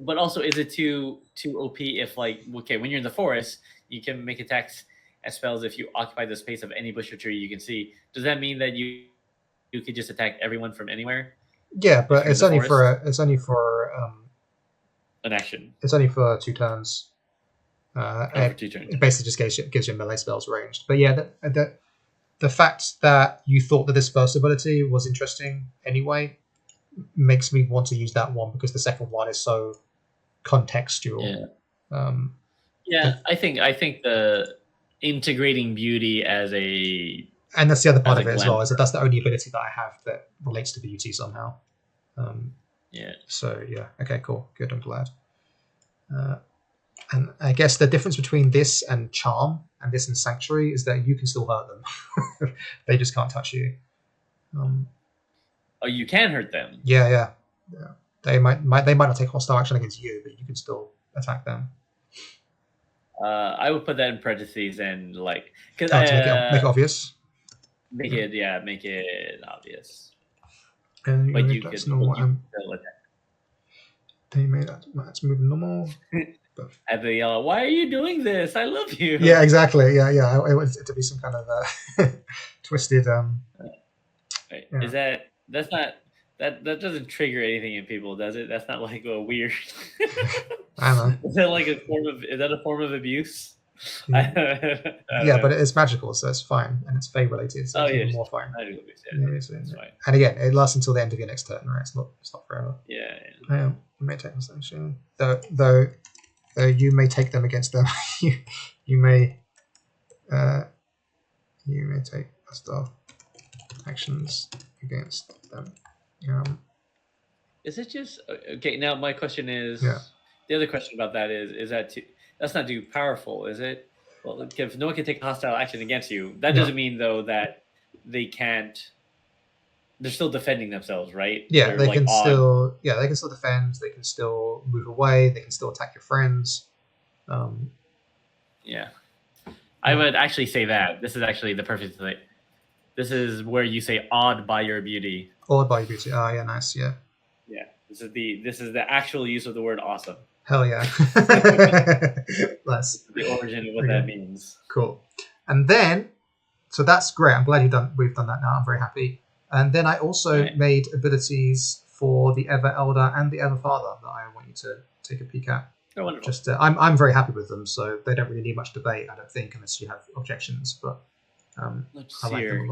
S1: But also, is it too OP if, like, okay, when you're in the forest, you can make attacks and spells if you occupy the space of any bush or tree you can see? Does that mean that you could just attack everyone from anywhere?
S2: Yeah, but it's only for
S1: an action.
S2: It's only for 2 turns. It basically just gives you melee spells ranged. But yeah, the fact that you thought that this first ability was interesting anyway makes me want to use that one, because the second one is so contextual.
S1: I think the integrating beauty as a...
S2: And that's the other part of it as well, is that that's the only ability that I have that relates to beauty somehow. So yeah, okay, cool, good, I'm glad. And I guess the difference between this and Charm and this and Sanctuary is that you can still hurt them. They just can't touch you.
S1: Oh, you can hurt them.
S2: Yeah. They might not take hostile action against you, but you can still attack them.
S1: I would put that in parentheses and like because
S2: to make it obvious.
S1: Make it obvious.
S2: But you could still attack. They made that's moving normal.
S1: At the yellow, why are you doing this? I love you.
S2: Yeah, exactly. Yeah. I want it to be some kind of twisted.
S1: Right. Yeah. That doesn't trigger anything in people, does it? That's not like a weird.
S2: I don't know.
S1: Is that like a form of abuse?
S2: Yeah, but it's magical, so it's fine, and it's Fae related, so it's even more fine. It's fine. And again, it lasts until the end of your next turn, right? It's not forever.
S1: Yeah.
S2: You may take them, though you may take them against them. you may take hostile actions against them.
S1: Is it just okay? Now my question is,
S2: the
S1: other question about that is that that's not too powerful, is it? Well, if no one can take hostile action against you, that doesn't mean though that they can't. They're still defending themselves, right?
S2: Yeah, they can still. Yeah, they can still defend. They can still move away. They can still attack your friends.
S1: Yeah, I would actually say that this is actually the perfect thing. This is where you say "awed by your beauty."
S2: Awed by your beauty. Oh yeah, nice. Yeah.
S1: Yeah, this is the actual use of the word "awesome."
S2: Hell yeah. Nice.
S1: The origin of what that means.
S2: Cool. And then, so that's great. I'm glad we've done that now. I'm very happy. And then I also made abilities for the Ever Elder and the Ever Father that I want you to take a peek at.
S1: Oh, wonderful.
S2: Just, I'm very happy with them, so they don't really need much debate, I don't think, unless you have objections. But
S1: let's see here.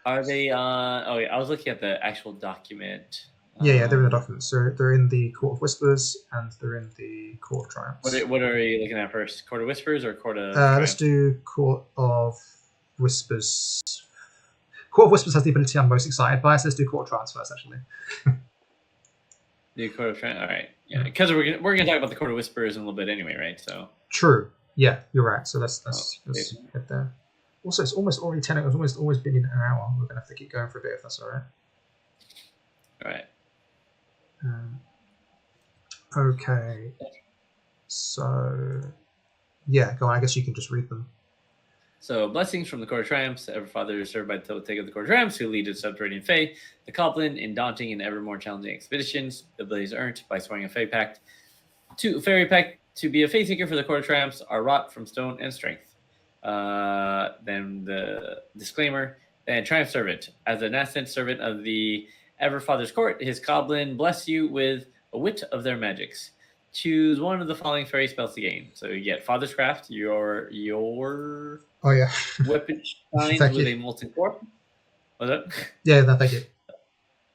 S1: Are they? Oh yeah, I was looking at the actual document.
S2: Yeah, they're in the documents. They're in the Court of Whispers and they're in the Court of Triumphs.
S1: What are you looking at first? Court of Whispers or Court of?
S2: Let's do Court of Whispers. Court of Whispers has the ability I'm most excited by, so let's do Court of Triumphs first, actually.
S1: The Court of Triumphs. All right, yeah, because we're gonna talk about the Court of Whispers in a little bit anyway, right? So.
S2: True. Yeah, you're right. So let's get there. Also, it's almost already 10. It's almost been an hour. We're gonna have to keep going for a bit if that's all right.
S1: All right.
S2: Okay. So, yeah, go on. I guess you can just read them.
S1: So, blessings from the Court of Triumphs. The Everfather is served by the Celtic of the Court of Triumphs, who lead the subterranean Fae, the Goblin, in daunting and ever more challenging expeditions. The abilities earned by swearing a Fae pact. Fairy pact to be a Faeseeker for the Court of Triumphs are wrought from stone and strength. Then the disclaimer. Then Triumph Servant. As a nascent servant of the Everfather's court, his Goblin bless you with a wit of their magics. Choose one of the following fairy spells to gain. So you get Father's Craft, your
S2: oh yeah
S1: weapon shines with a molten core. What's up?
S2: Yeah, no, thank you.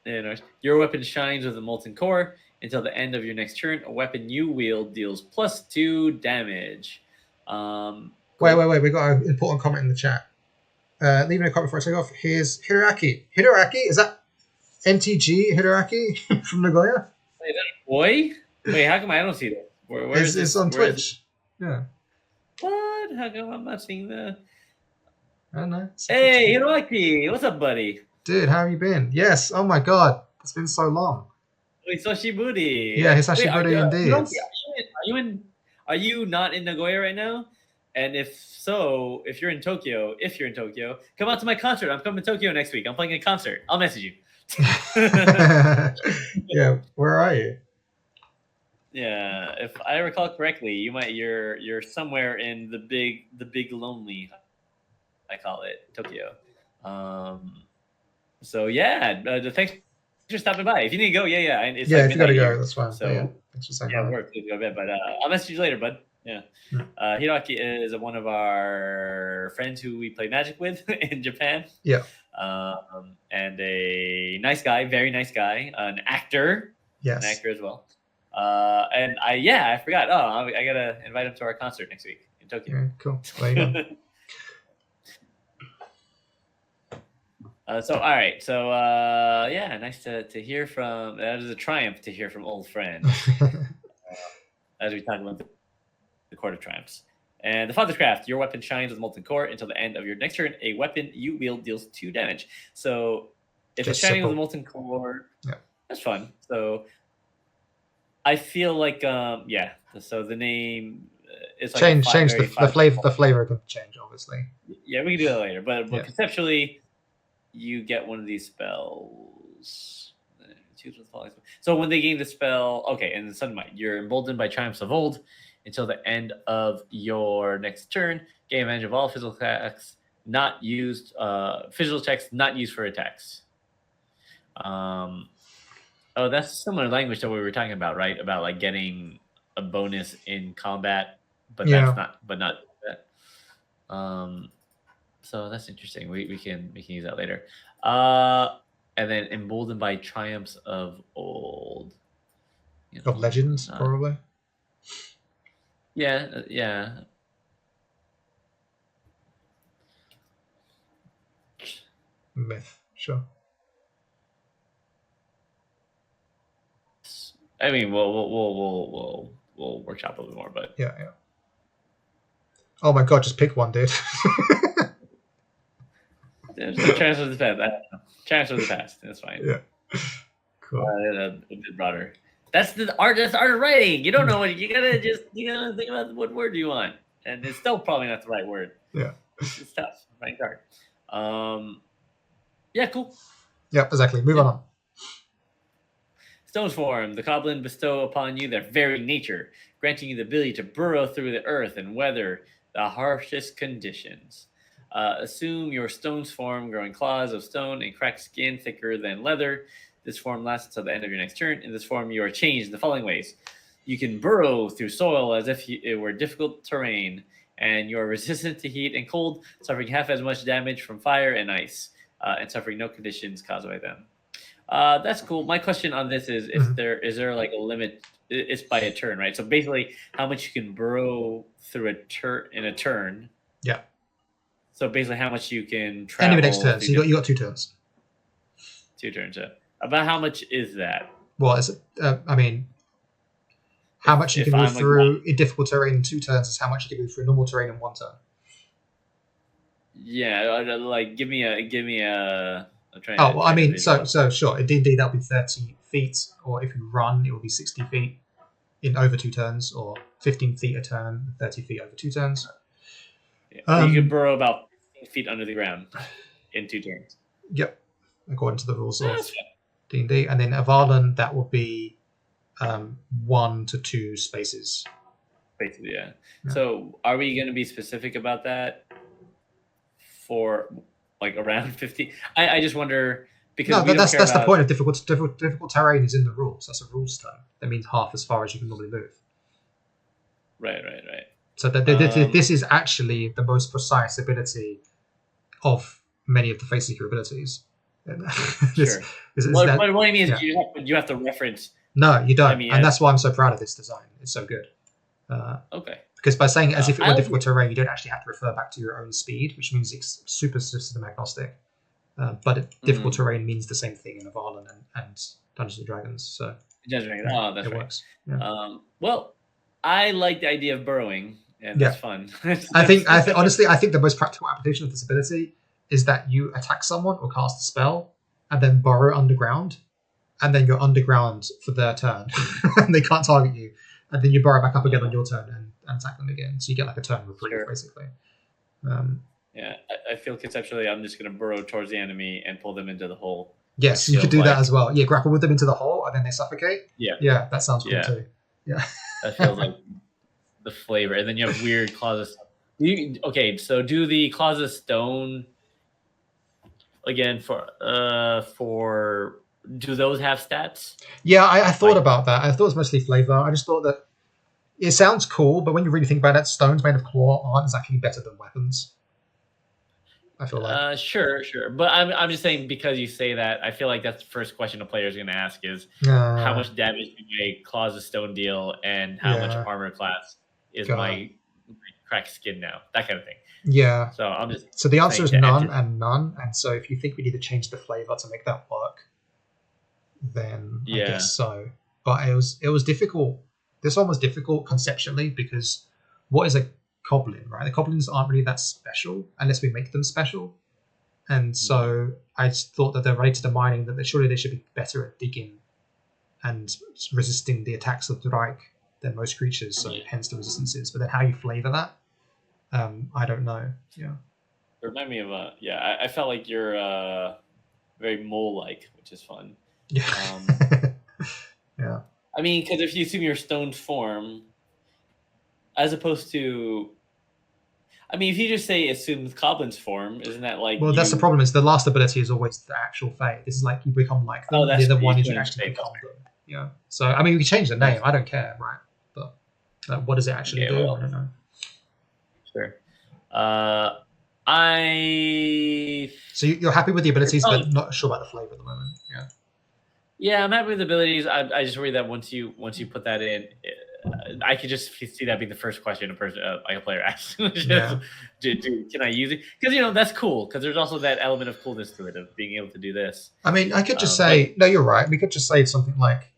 S1: Yeah, your weapon shines with a molten core until the end of your next turn. A weapon you wield deals +2 damage.
S2: Wait. We got an important comment in the chat. Leaving a comment before I take off. Here's Hideaki. Is that NTG Hideaki from Nagoya?
S1: Wait, is that a boy? Wait, how come I don't see that? Where is this?
S2: It's on Twitch. Yeah.
S1: What? How come I'm not seeing that?
S2: I don't know.
S1: Hey, Hiroaki! What's up, buddy?
S2: Dude, how have you been? Yes. Oh my god, it's been so long.
S1: Hisashi-buri.
S2: Yeah, Hisashi-buri indeed.
S1: Are you not in Nagoya right now? And if so, if you're in Tokyo, come out to my concert. I'm coming to Tokyo next week. I'm playing a concert. I'll message you.
S2: Yeah, where are you?
S1: Yeah, if I recall correctly, you're somewhere in the big lonely, I call it, Tokyo. So yeah, thanks for stopping by. If you need to go, yeah. It's
S2: if you gotta go, that's fine.
S1: So
S2: yeah, thanks for saying that.
S1: Work to go to bed, but I'll message you later, bud. Yeah. Hiroaki is one of our friends who we play Magic with in Japan.
S2: Yeah.
S1: And a nice guy, very nice guy, an actor.
S2: Yes.
S1: An actor as well. And I forgot. Oh, I gotta invite him to our concert next week in Tokyo.
S2: Yeah, cool. There you go.
S1: All right. So nice to hear from. That is a triumph to hear from old friends. as we talked about the Court of Triumphs. And the Father's Craft, your weapon shines with molten core until the end of your next turn. A weapon you wield deals 2 damage. So if
S2: Just
S1: it's shining
S2: simple.
S1: with a molten core,
S2: Yeah.
S1: that's fun. So I feel like, yeah. So the name is like
S2: change the flavor can change, obviously.
S1: Yeah, we can do that later. But
S2: Yeah.
S1: conceptually, you get one of these spells. Choose with the following. So when they gain the spell, okay, and the Sunlight, you're emboldened by triumphs of old until the end of your next turn. Gain advantage of all physical attacks not used, physical checks not used for attacks. Oh, that's similar language that we were talking about, right? About like getting a bonus in combat, but
S2: Yeah.
S1: not that. So that's interesting. We can use that later. And then emboldened by triumphs of old.
S2: Of legends, probably.
S1: Yeah, yeah.
S2: Myth, sure.
S1: I mean, we'll workshop a little more, but
S2: yeah. Oh my god, just pick one, dude.
S1: Transfer of the past. Transfer of the past. That's fine.
S2: Yeah. Cool.
S1: A bit broader. That's the art. That's art of writing. You don't know what you gotta think about what word you want, and it's still probably not the right word.
S2: Yeah.
S1: It's tough. Right card. Yeah. Cool.
S2: Yep. Exactly. Move on.
S1: Stones form. The goblin bestow upon you their very nature, granting you the ability to burrow through the earth and weather the harshest conditions. Assume your stones form, growing claws of stone and cracked skin thicker than leather. This form lasts until the end of your next turn. In this form, you are changed in the following ways. You can burrow through soil as if it were difficult terrain, and you are resistant to heat and cold, suffering half as much damage from fire and ice, and suffering no conditions caused by them. That's cool. My question on this is there like a limit? It's by a turn, right? So basically, how much you can burrow through in a turn.
S2: Yeah.
S1: So basically, how much you can travel.
S2: End of next turn. So you got 2 turns.
S1: 2 turns. Yeah. About how much is that?
S2: Well, is it? I mean, how much you can move through in difficult terrain in 2 turns is how much you can move through normal terrain in 1 turn.
S1: Yeah, like give me a.
S2: Oh, well, I mean, so sure. In D&D, that'll be 30 feet, or if you run, it will be 60 feet in over 2 turns, or 15 feet a turn, 30 feet over 2 turns.
S1: Yeah. So you can burrow about 15 feet under the ground in 2 turns.
S2: Yep, according to the rules of D&D. And then Avalon, that will be 1 to 2 spaces.
S1: Basically, yeah. So are we going to be specific about that for like around 50? I just wonder because
S2: that's the point of difficult terrain is in the rules. That's a rules term. That means half as far as you can normally move.
S1: Right.
S2: So this is actually the most precise ability of many of the Faeseeker abilities.
S1: Sure. What I mean is you have to reference.
S2: No, you don't, and that's why I'm so proud of this design. It's so good.
S1: Okay.
S2: Because by saying as if it were difficult terrain, you don't actually have to refer back to your own speed, which means it's super system agnostic. But difficult terrain means the same thing in Avalon and Dungeons and Dragons. So
S1: that's
S2: it
S1: right.
S2: Works. Yeah.
S1: Well, I like the idea of burrowing, and that's fun.
S2: I think honestly, the most practical application of this ability is that you attack someone or cast a spell, and then burrow underground, and then you're underground for their turn, and they can't target you, and then you burrow back up again on your turn and attack them again. So you get like a turn reprieve, basically.
S1: Yeah, I feel conceptually I'm just going to burrow towards the enemy and pull them into the hole.
S2: Yes, you could do that as well. Yeah, grapple with them into the hole and then they suffocate. Yeah, that sounds cool too. Yeah,
S1: that feels like the flavor. And then you have weird claws of okay, so do the claws of stone again for do those have stats?
S2: Yeah, I thought about that. I thought it was mostly flavor. I just thought that it sounds cool, but when you really think about it, stones made of claw aren't exactly better than weapons. I feel like.
S1: Sure. But I'm just saying because you say that, I feel like that's the first question a player is going to ask is how much damage do my claws of stone deal and how much armor class is my cracked skin now? That kind of thing.
S2: Yeah.
S1: So I'm just.
S2: So the answer is none and none. And so if you think we need to change the flavor to make that work, then I guess so. But it was difficult this one was difficult conceptually because what is a goblin, right? The goblins aren't really that special unless we make them special. And so I just thought that they're related to mining, that surely they should be better at digging and resisting the attacks of Drake than most creatures, so hence the resistances. But then how you flavor that, I don't know. Yeah.
S1: It reminded me of I felt like you're very mole-like, which is fun.
S2: Yeah. Yeah.
S1: I mean, because if you assume your stone form, as opposed to, I mean, if you just say assume Goblin's form, isn't that like?
S2: Well, that's the problem. Is the last ability is always the actual Fae. This is like you become like them.
S1: that's
S2: the
S1: true,
S2: one
S1: you
S2: you
S1: can
S2: actually
S1: say
S2: become them. Yeah. So I mean, we can change the name. I don't care, right? But what does it actually do?
S1: well,
S2: I don't know.
S1: Sure. I
S2: So you're happy with the abilities, but not sure about the flavor at the moment. Yeah.
S1: Yeah, I'm happy with the abilities. I just worry that once you put that in, I could just see that being the first question a person, like a player asks. Can I use it? Because that's cool. Because there's also that element of coolness to it of being able to do this.
S2: I mean, I could just say no. You're right. We could just say something like,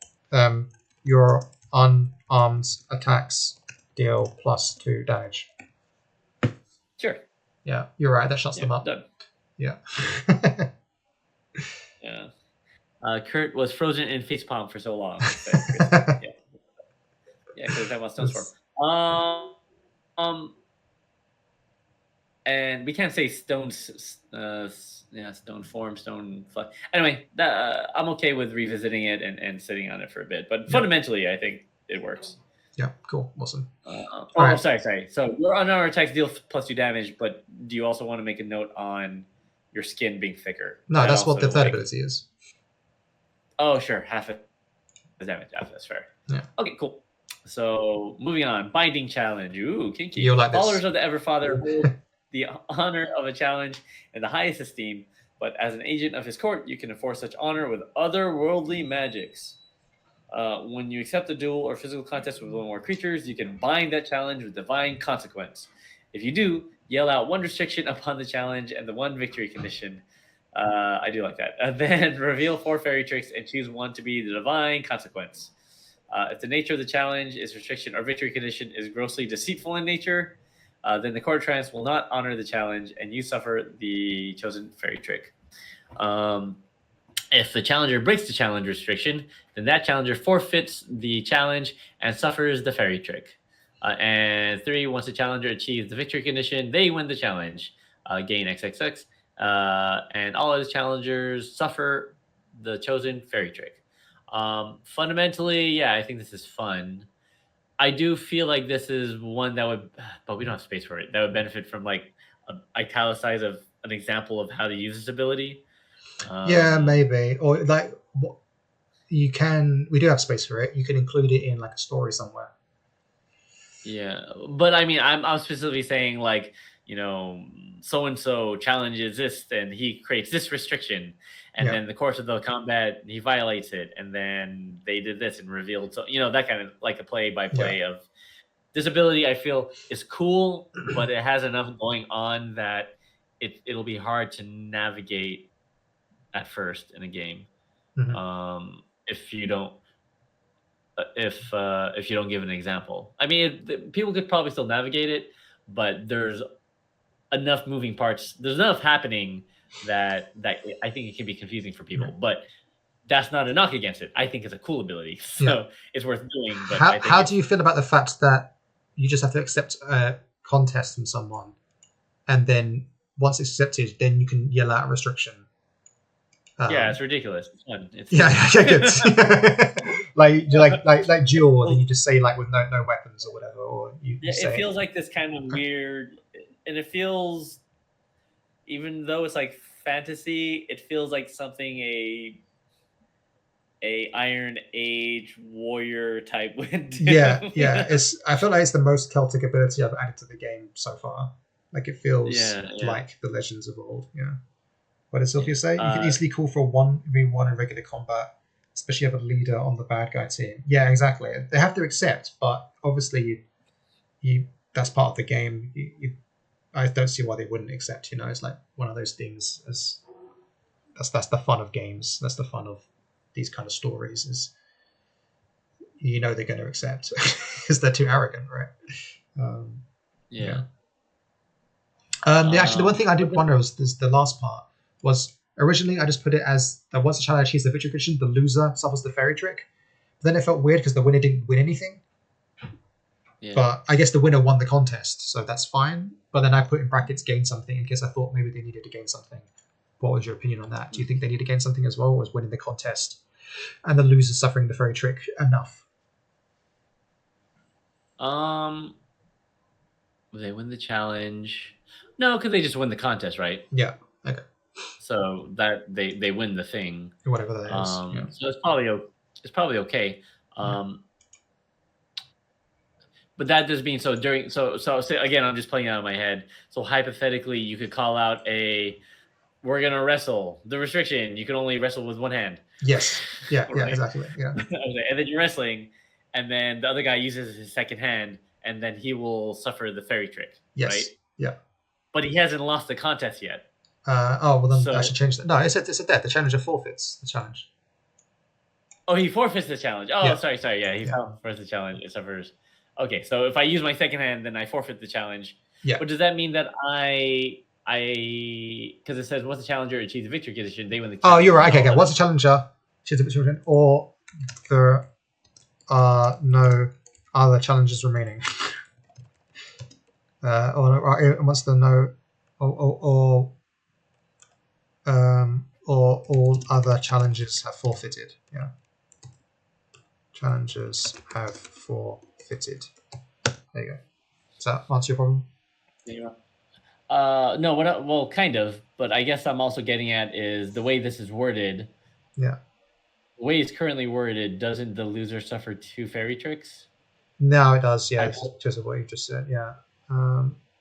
S2: your unarmed attacks deal +2 damage.
S1: Sure.
S2: Yeah, you're right. That shuts them up.
S1: Done.
S2: Yeah.
S1: Yeah. Kurt was frozen in facepalm for so long. Yeah, because that was Stone's form. And we can't say stone form, stone. Anyway, I'm okay with revisiting it and sitting on it for a bit. But fundamentally, I think it works.
S2: Yeah, cool, awesome.
S1: Right. Sorry. So your unarmed attacks deal +2 damage, but do you also want to make a note on your skin being thicker?
S2: No, that's what the third ability is.
S1: Oh, sure, half the damage. That's fair.
S2: Yeah.
S1: Okay, cool. So moving on, binding challenge. Ooh, kinky.
S2: You'll like
S1: Followers
S2: this.
S1: of the Everfather hold the honor of a challenge in the highest esteem, but as an agent of his court, you can enforce such honor with otherworldly magics. When you accept a duel or physical contest with one or more creatures, you can bind that challenge with divine consequence. If you do, yell out one restriction upon the challenge and the one victory condition. I do like that. Then reveal 4 fairy tricks and choose one to be the divine consequence. If the nature of the challenge is restriction or victory condition is grossly deceitful in nature, then the court trance will not honor the challenge and you suffer the chosen fairy trick. If the challenger breaks the challenge restriction, then that challenger forfeits the challenge and suffers the fairy trick. And 3, once the challenger achieves the victory condition, they win the challenge, gain XXX, and all other challengers suffer the chosen fairy trick. Fundamentally, I think this is fun. I do feel like this is one that would, but we don't have space for it, that would benefit from like an italicize of an example of how to use this ability.
S2: Yeah, maybe. Or like we do have space for it. You can include it in like a story somewhere.
S1: Yeah, but I mean, I'm specifically saying like, so and so challenges this, and he creates this restriction, and then in the course of the combat he violates it, and then they did this and revealed so that kind of like a play-by-play of this ability. I feel is cool, but it has enough going on that it'll be hard to navigate at first in a game. If you don't give an example. I mean, people could probably still navigate it, but there's enough moving parts. There's enough happening that I think it can be confusing for people. But that's not a knock against it. I think it's a cool ability, so it's worth doing. But
S2: how do you feel about the fact that you just have to accept a contest from someone, and then once it's accepted, then you can yell out a restriction?
S1: It's ridiculous. It's fun.
S2: Good. like duel, then you just say like with no weapons or whatever, or
S1: it feels like this kind of weird, and it feels, even though it's like fantasy, it feels like something a Iron Age warrior type would do.
S2: I feel like it's the most Celtic ability I've added to the game so far. Like it feels like the Legends of old. What did Sylvia say? You can easily call for 1v1 in regular combat, especially if you have a leader on the bad guy team. Yeah, exactly. They have to accept, but obviously, you that's part of the game. I don't see why they wouldn't accept. It's like one of those things. That's the fun of games. That's the fun of these kind of stories. Is you know they're going to accept because they're too arrogant, right?
S1: Yeah.
S2: Actually, the one thing I did
S1: but
S2: wonder was this, the last part was originally I just put it as that once the challenge achieves the victory condition, the loser suffers the fairy trick. Then it felt weird because the winner didn't win anything.
S1: Yeah.
S2: But I guess the winner won the contest, so that's fine. But then I put in brackets gain something in case I thought maybe they needed to gain something. What was your opinion on that? Do you think they need to gain something as well, or was winning the contest and the loser suffering the fairy trick enough?
S1: They win the challenge. No, because they just win the contest, right?
S2: Yeah. Okay.
S1: So that they win the thing.
S2: Whatever that is. Yeah.
S1: So it's probably okay. But that just means so say, again, I'm just playing out of my head. So hypothetically, you could call out we're gonna wrestle. The restriction, you can only wrestle with one hand.
S2: Yes. Yeah.
S1: Right?
S2: Yeah. Exactly. Yeah.
S1: And then you're wrestling, and then the other guy uses his second hand, and then he will suffer the fairy trick.
S2: Yes.
S1: Right?
S2: Yeah.
S1: But he hasn't lost the contest yet.
S2: Well then I should change that. No, it's a death. The challenger forfeits the challenge.
S1: Oh, he forfeits the challenge. Oh,
S2: Yeah.
S1: sorry. Yeah, he forfeits the challenge. It suffers. Okay, so if I use my second hand, then I forfeit the challenge.
S2: Yeah.
S1: But does that mean that because it says once the challenger achieves the victory condition, they win the challenge?
S2: Oh, you're right. Okay. Once the challenger achieves the victory condition, or there are no other challenges remaining. Or once there are no or all other challenges have forfeited. Yeah. Challenges have forfeited. There you go. Does that answer your problem?
S1: Yeah. No, well, kind of, but I guess I'm also getting at is the way this is worded.
S2: Yeah.
S1: The way it's currently worded, doesn't the loser suffer 2 fairy tricks?
S2: No, it does. Yeah, just what you just said. Yeah.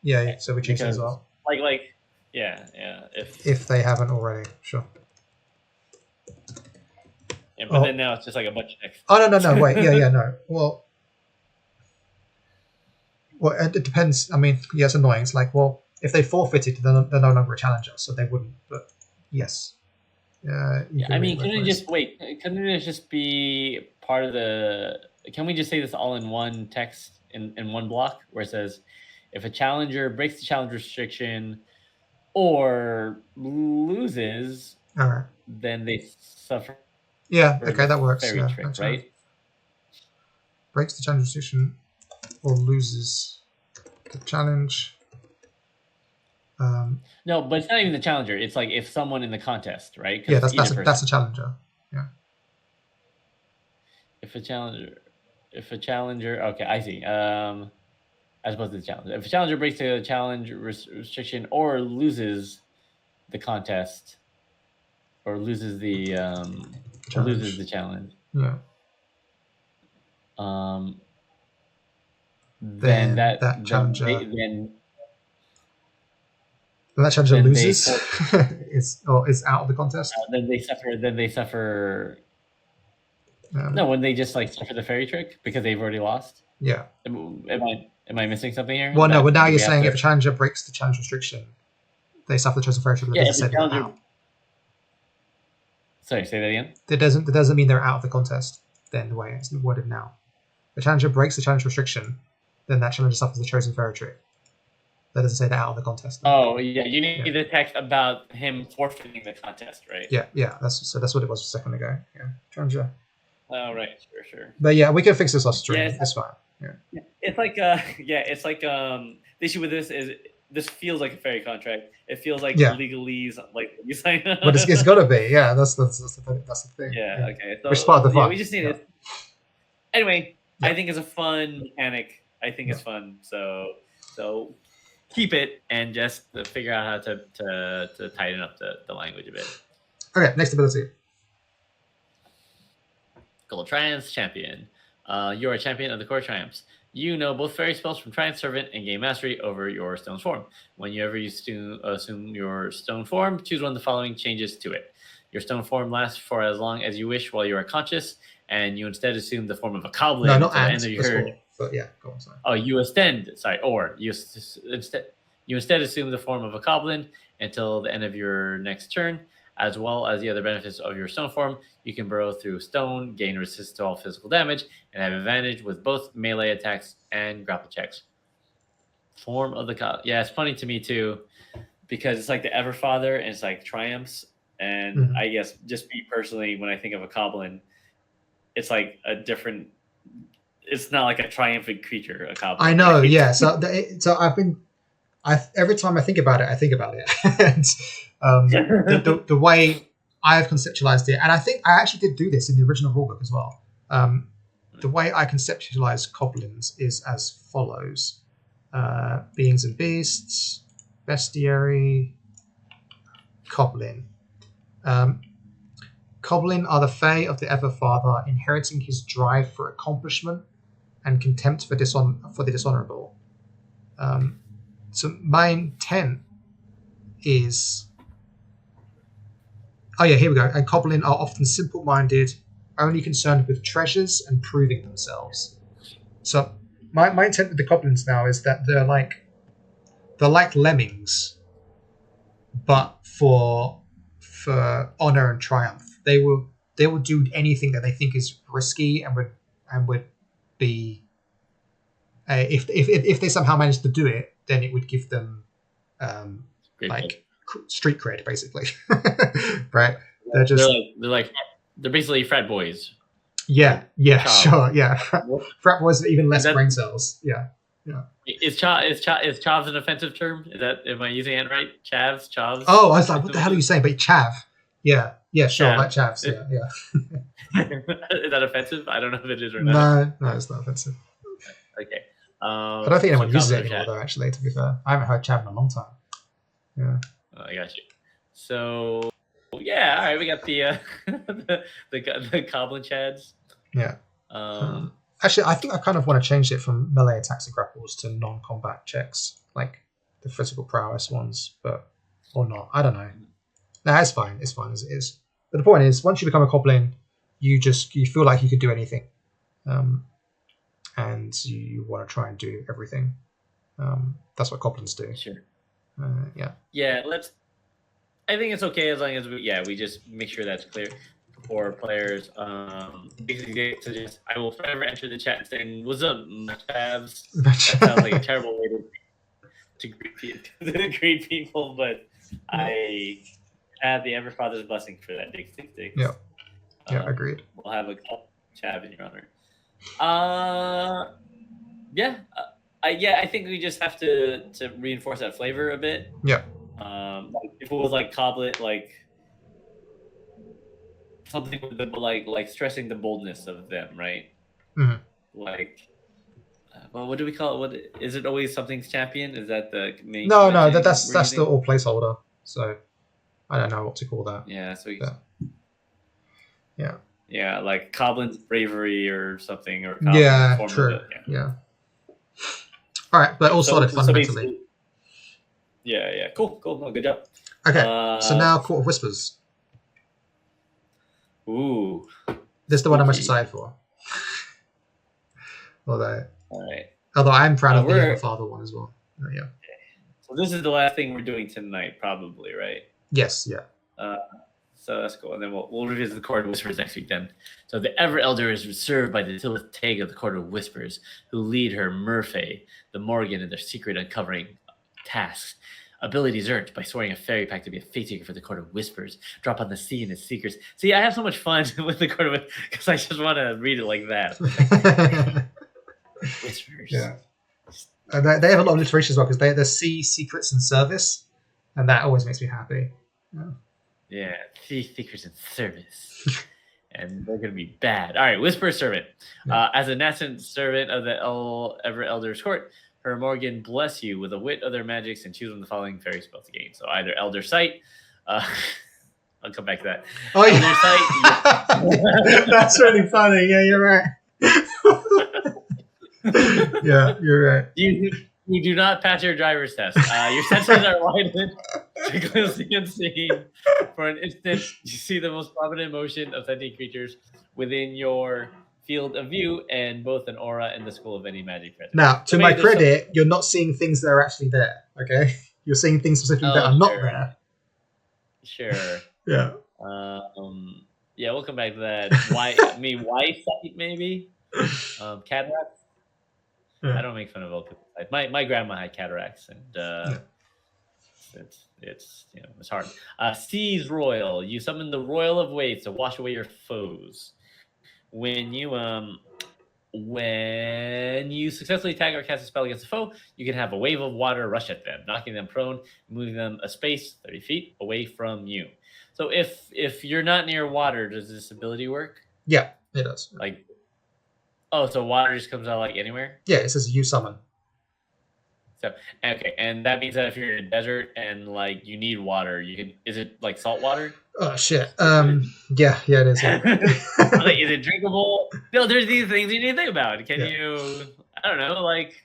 S2: Yeah. So we choose as well.
S1: Yeah.
S2: If they haven't already, sure.
S1: Yeah, but then now it's just like a bunch of text.
S2: Oh no! Wait, yeah, no. Well, it depends. I mean, yeah, it's annoying. It's like, well, if they forfeited, they're no longer a challenger, so they wouldn't. But yes,
S1: I mean, couldn't it just be part of the? Can we just say this all in one text in one block where it says, if a challenger breaks the challenge restriction or loses, then they suffer.
S2: Yeah, okay, that works.
S1: Fairy trick, right?
S2: Breaks the challenge restriction or loses the challenge.
S1: No, but it's not even the challenger. It's like if someone in the contest, right?
S2: Yeah, that's a challenger. Yeah.
S1: If a challenger, okay, I see. As opposed to the challenger. If a challenger breaks the challenge restriction or loses the contest, or loses the challenge.
S2: Yeah.
S1: Then that
S2: challenger
S1: then
S2: that challenger loses is out of the contest.
S1: Then they suffer. No, when they just like suffer the fairy trick because they've already lost.
S2: Yeah.
S1: Am I missing something here?
S2: Well, no. But now you're saying if a challenger breaks the challenge restriction, they suffer the chosen fairy trick.
S1: Yeah, sorry, say that again.
S2: That doesn't mean they're out of the contest. Then the way it's worded now, the challenger breaks the challenge restriction, then that challenger suffers the chosen fairy trick. That doesn't say they're out of the contest.
S1: Oh yeah, you need the text about him forfeiting the contest, right?
S2: Yeah. That's what it was a second ago. Yeah, challenger.
S1: Oh right, sure.
S2: But yeah, we can fix this off stream. Yeah, it's fine. Yeah.
S1: It's like the issue with this is this feels like a fairy contract. It feels like legalese, like you sign up.
S2: But it's got to be. Yeah, that's the thing.
S1: Yeah. Okay. So,
S2: which is part of the fun.
S1: We just need it. Anyway, I think it's a fun mechanic. I think it's fun. So keep it and just figure out how to tighten up the language a bit.
S2: Okay, next ability.
S1: Gold Triumph's champion. You're a champion of the Core Triumphs. You know both fairy spells from Triumph Servant and gain mastery over your stone form. Whenever you assume your stone form, choose one of the following changes to it. Your stone form lasts for as long as you wish while you are conscious, and you instead assume the form of a goblin.
S2: No, not
S1: at the end of your turn.
S2: But yeah, go on. Sorry.
S1: Oh, you instead assume the form of a goblin until the end of your next turn. As well as the other benefits of your stone form, you can burrow through stone, gain resistance to all physical damage, and have advantage with both melee attacks and grapple checks. Form of the yeah, it's funny to me too, because it's like the Everfather and it's like triumphs, and I guess just me personally, when I think of a Coblin, it's like a different. It's not like a triumphant creature. A Coblin.
S2: I know, right? Yeah. So every time I think about it, and the way I've conceptualized it, and I think I actually did do this in the original rulebook as well. The way I conceptualize Coblins is as follows: beings and beasts, bestiary, Coblin. Coblin are the Fae of the Everfather, inheriting his drive for accomplishment and contempt for the dishonorable. So my intent is... Oh yeah, here we go. And Coblin are often simple-minded, only concerned with treasures and proving themselves. So my intent with the Coblins now is that they're like lemmings, but for honor and triumph. They will do anything that they think is risky and would be if they somehow manage to do it, then it would give them street cred, basically. Right? They're
S1: basically frat boys.
S2: Yeah, sure, yeah. Frat boys with even less brain cells. Yeah.
S1: Is chavs an offensive term? Am I using it right? Chavs.
S2: Oh, I was like, what the hell are you saying? But chav. Yeah, sure, chav. Like chavs. Yeah.
S1: Is that offensive? I don't know if it is or not.
S2: No, it's not offensive.
S1: Okay.
S2: I don't think anyone uses it anymore, though. Actually, to be fair, I haven't heard chav in a long time. Yeah.
S1: Oh, I got you. So, yeah, all right, we got the the Coblin chads.
S2: Yeah. Actually, I think I kind of want to change it from melee attacks and grapples to non-combat checks, like the physical prowess ones, or not. I don't know. No, it's fine. It's fine as it is. But the point is, once you become a Coblin, you feel like you could do anything, and you want to try and do everything. That's what Coblins do.
S1: Sure.
S2: Yeah.
S1: Yeah. I think it's okay as long as we just make sure that's clear for players. Basically, suggest I will forever enter the chat saying, "What's up, chavs?" That sounds like a terrible way to greet people, but I have the Everfather's blessing for that. Dig.
S2: Yeah. Agreed.
S1: We'll have a chav in your honor. I think we just have to reinforce that flavor a bit.
S2: Yeah.
S1: If it was like Coblet, like something with like stressing the boldness of them, right?
S2: Mm-hmm.
S1: Like, what do we call it? What is it? Always something's champion? Is that the main?
S2: No, that's the all placeholder. So I don't know what to call that.
S1: Yeah. So
S2: yeah.
S1: Yeah, like Coblin's bravery or something, or
S2: true. Yeah. All right, but all solid fundamentally.
S1: Yeah. Cool. No, good job.
S2: Okay, so now Court of Whispers.
S1: Ooh.
S2: This is the one I'm most excited for. Although I am proud of the Everfather one as well. Yeah.
S1: So this is the last thing we're doing tonight, probably, right?
S2: Yes. Yeah.
S1: So that's cool, and then we'll revisit the Court of Whispers next week. Then, so the Ever Elder is served by the Tilith Tag of the Court of Whispers, who lead her Murphy, the Morgan, in their secret uncovering tasks. Abilities earned by swearing a fairy pact to be a Faeseeker for the Court of Whispers. Drop on the sea and its seekers. See, I have so much fun with the Court of Whispers because I just want to read it like that. Whispers.
S2: Yeah. They have a lot of alliteration as well because they're sea secrets and service, and that always makes me happy.
S1: Yeah, Faeseekers in service. And they're going to be bad. All right, Whisper Servant. As a nascent servant of the Ever Elder's Court, her Morgan bless you with a wit of their magics and choose from the following fairy spells to gain. So either Elder Sight. I'll come back to that.
S2: Oh,
S1: Elder
S2: Sight. That's really funny. Yeah, you're right. Yeah, you're right.
S1: You do not pass your driver's test. Your senses are widened to closely unseen. For an instant, you see the most prominent motion of sentient creatures within your field of view, and both an aura and the school of any magic present.
S2: Now, to my credit, you're not seeing things that are actually there. Okay, you're seeing things specifically that are not there.
S1: Sure.
S2: Yeah.
S1: Yeah, we'll come back to that. Why? I mean, why sight maybe? Cataracts.
S2: Yeah.
S1: I don't make fun of old people's sight. My grandma had cataracts, and
S2: Yeah.
S1: it's it's hard. Seize Royal. You summon the Royal of Waves to wash away your foes. When you successfully attack or cast a spell against a foe, you can have a wave of water rush at them, knocking them prone, moving them a space 30 feet away from you. So if you're not near water, does this ability work?
S2: Yeah, it does.
S1: Like, oh, so water just comes out like anywhere?
S2: Yeah, it says you summon.
S1: So okay, and that means that if you're in a desert and like you need water, you can. Is it like salt water?
S2: Oh shit. Yeah, it is. Yeah.
S1: Like, is it drinkable? No, there's these things you need to think about. Can you? I don't know. Like,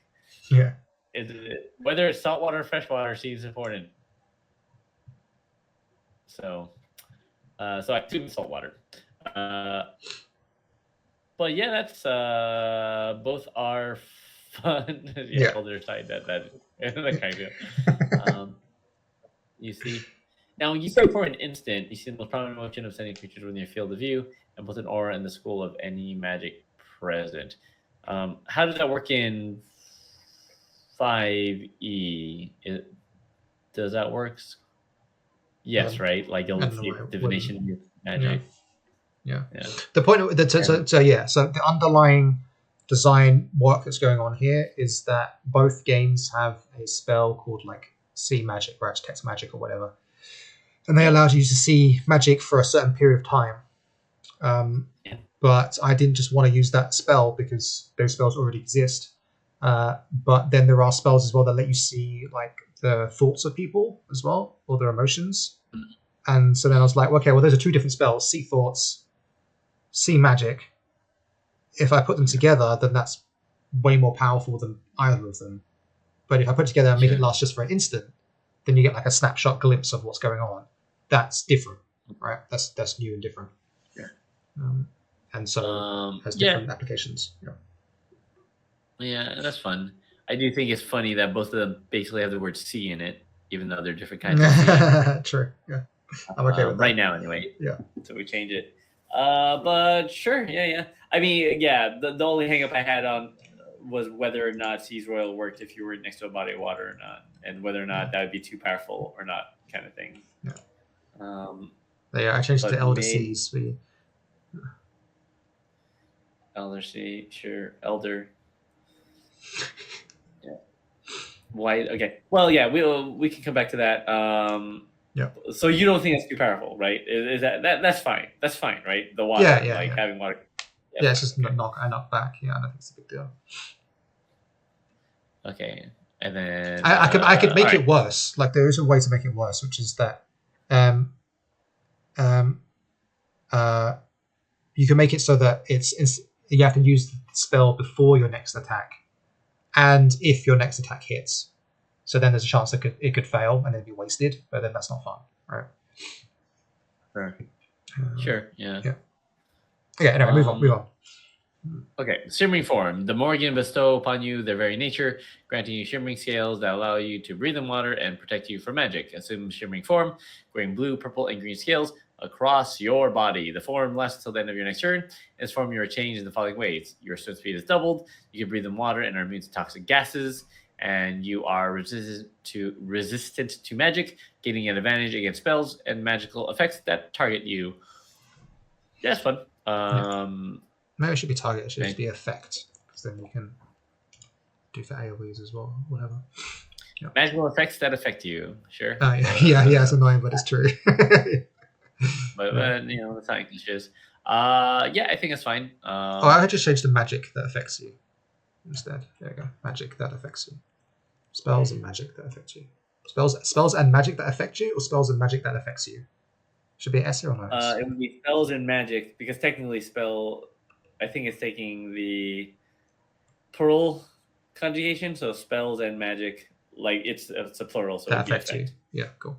S2: Yeah.
S1: is it, whether it's saltwater or freshwater seems important. So I assume saltwater. But yeah, that's both are fun.
S2: Yeah.
S1: Other side that kind of. You see. Now, when you start for an instant, you see the most prominent motion of sending creatures within your field of view, and both an aura and the school of any magic present. How does that work in 5e? Does that work? Yes, right? Like you'll see divination with magic.
S2: Yeah. The point that so the underlying design work that's going on here is that both games have a spell called like see magic, or text magic or whatever. And they allowed you to see magic for a certain period of time. But I didn't just want to use that spell because those spells already exist. But then there are spells as well that let you see like the thoughts of people as well, or their emotions. And so then I was like, okay, well, those are two different spells: see thoughts, see magic. If I put them together, then that's way more powerful than either of them. But if I put it together and make it last just for an instant, then you get like a snapshot glimpse of what's going on. That's different, right? That's new and different.
S1: Yeah.
S2: And so has different applications.
S1: Yeah, that's fun. I do think it's funny that both of them basically have the word "see" in it, even though they're different kinds of "see."
S2: True. Yeah. I'm okay with that.
S1: Right now, anyway.
S2: Yeah.
S1: So we change it. But sure, yeah. I mean, yeah. The only hang up I had on was whether or not Seize Royal worked if you were next to a body of water or not, and whether or not that would be too powerful or not, kind of thing.
S2: Yeah. I changed it to Elder Seas.
S1: Elder Sea, sure. Elder. Yeah. White. Okay. Well, yeah. We can come back to that.
S2: Yeah.
S1: So you don't think that's too powerful, right? Is that's fine? That's fine, right? The water, having water.
S2: Yeah, it's just knock back. Yeah, I don't think it's a big deal.
S1: Okay, and then
S2: I could make it worse. Like there is a way to make it worse, which is that you can make it so that it's you have to use the spell before your next attack, and if your next attack hits, so then there's a chance that it could fail and then be wasted. But then that's not fun, right?
S1: Sure. Yeah.
S2: Okay. Anyway, move on.
S1: Okay, shimmering form. The Morgan bestow upon you their very nature, granting you shimmering scales that allow you to breathe in water and protect you from magic. Assume shimmering form, wearing blue, purple, and green scales across your body. The form lasts until the end of your next turn. In this form, you are changed in the following ways. Your swim speed is doubled. You can breathe in water and are immune to toxic gases. And you are resistant to magic, gaining an advantage against spells and magical effects that target you. Yeah, that's fun.
S2: Maybe it should be target. It should just be effect, because then you can do for AoEs as well, whatever.
S1: Yeah. Magical effects that affect you, sure.
S2: Yeah, it's annoying, but it's true.
S1: but that's how English is. Yeah, I think it's fine.
S2: I just changed the magic that affects you instead. There you go. Magic that affects you. Spells and magic that affect you. Spells and magic that affect you, or spells and magic that affects you? Should be S or no?
S1: It would be spells and magic, because technically spell, I think it's taking the plural conjugation, so spells and magic, like it's a plural, so
S2: that affects you. Yeah, cool.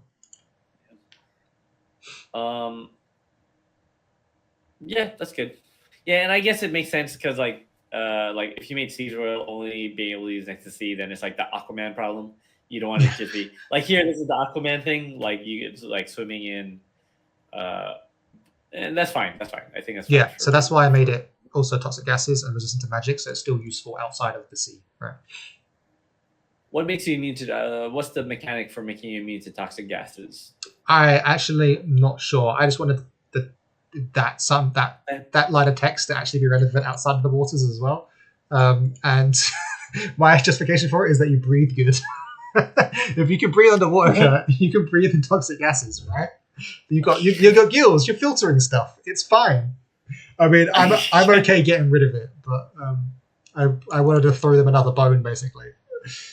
S1: Yeah, that's good. Yeah, and I guess it makes sense because like if you made Seize Royal only being able to use next to sea, then it's like the Aquaman problem. You don't want it to just be like here. This is the Aquaman thing. Like it's like swimming in And that's fine. That's fine. I think that's fine.
S2: Yeah, so that's why I made it also toxic gases and resistant to magic, so it's still useful outside of the sea, right?
S1: What makes you immune to? What's the mechanic for making you immune to toxic gases?
S2: I actually am not sure. I just wanted that line of text to actually be relevant outside of the waters as well. And my justification for it is that you breathe good. If you can breathe underwater, you can breathe in toxic gases, right? You got gills. You're filtering stuff. It's fine. I mean, I'm okay getting rid of it, but I wanted to throw them another bone, basically.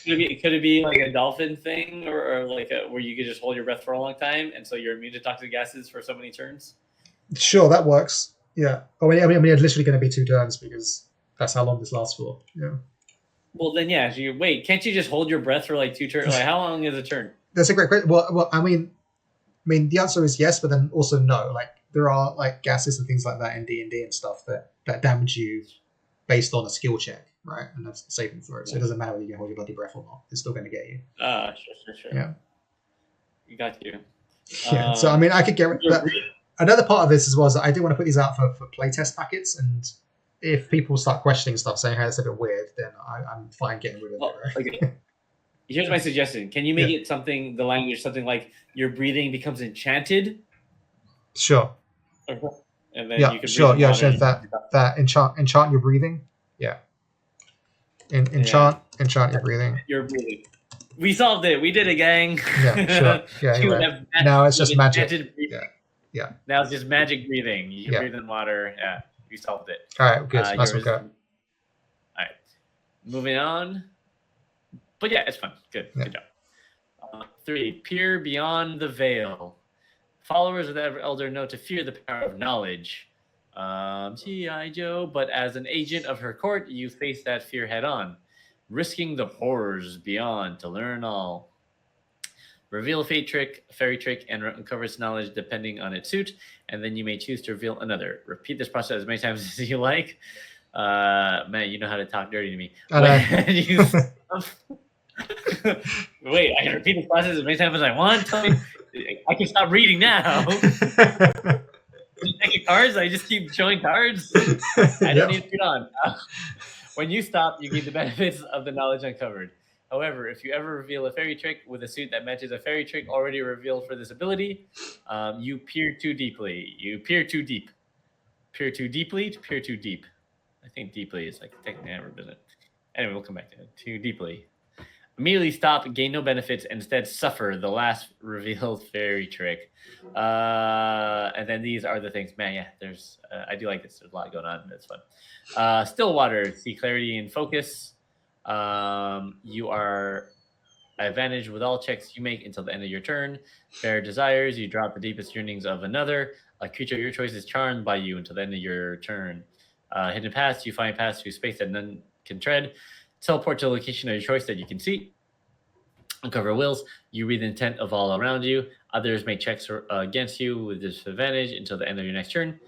S1: Could it be like a dolphin thing, or like where you could just hold your breath for a long time, and so you're immune to toxic gases for so many turns?
S2: Sure, that works. Yeah. I mean, it's literally going to be 2 turns because that's how long this lasts for. Yeah.
S1: Well, then, yeah. So can't you just hold your breath for like 2 turns? Like, how long is a turn?
S2: That's a great question. Well, I mean, the answer is yes, but then also no. Like, there are like gases and things like that in D&D and stuff that damage you based on a skill check, right? And that's saving throw. So it doesn't matter whether you can hold your bloody breath or not. It's still going to get you.
S1: Sure.
S2: Yeah.
S1: You got you.
S2: Yeah. So I mean, I could get that. Another part of this as well is that I do want to put these out for playtest packets, and if people start questioning stuff, saying, "Hey, it's a bit weird," then I'm fine getting rid of it. Right?
S1: Okay. Here's my suggestion: can you make it something? The language something like your breathing becomes enchanted.
S2: Sure.
S1: And then you can
S2: sure. Yeah, sure. That enchant your breathing. Yeah. Enchant your breathing.
S1: Your breathing. We solved it. We did it, gang.
S2: Yeah, sure. Yeah, right. Now it's just magic. Yeah.
S1: Now it's just magic breathing. You can breathe in water. Yeah, we solved it.
S2: All right, good. Nice one,
S1: All right, moving on. But yeah, it's fun. Good job. 3, peer beyond the veil. Followers of the elder know to fear the power of knowledge. G.I. Joe, but as an agent of her court, you face that fear head on, risking the horrors beyond to learn all. Reveal a fairy trick, and uncover its knowledge depending on its suit, and then you may choose to reveal another. Repeat this process as many times as you like. Man, you know how to talk dirty to me. Wait, I can repeat this process as many times as I want? Tell me, I can stop reading now. Taking cards? I just keep showing cards? I don't need to read on. When you stop, you gain the benefits of the knowledge uncovered. However, if you ever reveal a fairy trick with a suit that matches a fairy trick already revealed for this ability, you peer too deeply. You peer too deep. Peer too deeply to peer too deep. I think deeply is like technically a verb, isn't it? Anyway, we'll come back to it. Too deeply. Immediately stop, gain no benefits, and instead suffer the last revealed fairy trick. And then these are the things. Man, yeah, there's. I do like this. There's a lot going on. It's fun. Still water. See clarity and focus. You are advantage with all checks you make until the end of your turn. Fair desires. You drop the deepest yearnings of another. A creature of your choice is charmed by you until the end of your turn. Hidden paths. You find paths through space that none can tread. Teleport to a location of your choice that you can see. Uncover wills. You read the intent of all around you. Others make checks against you with disadvantage until the end of your next turn.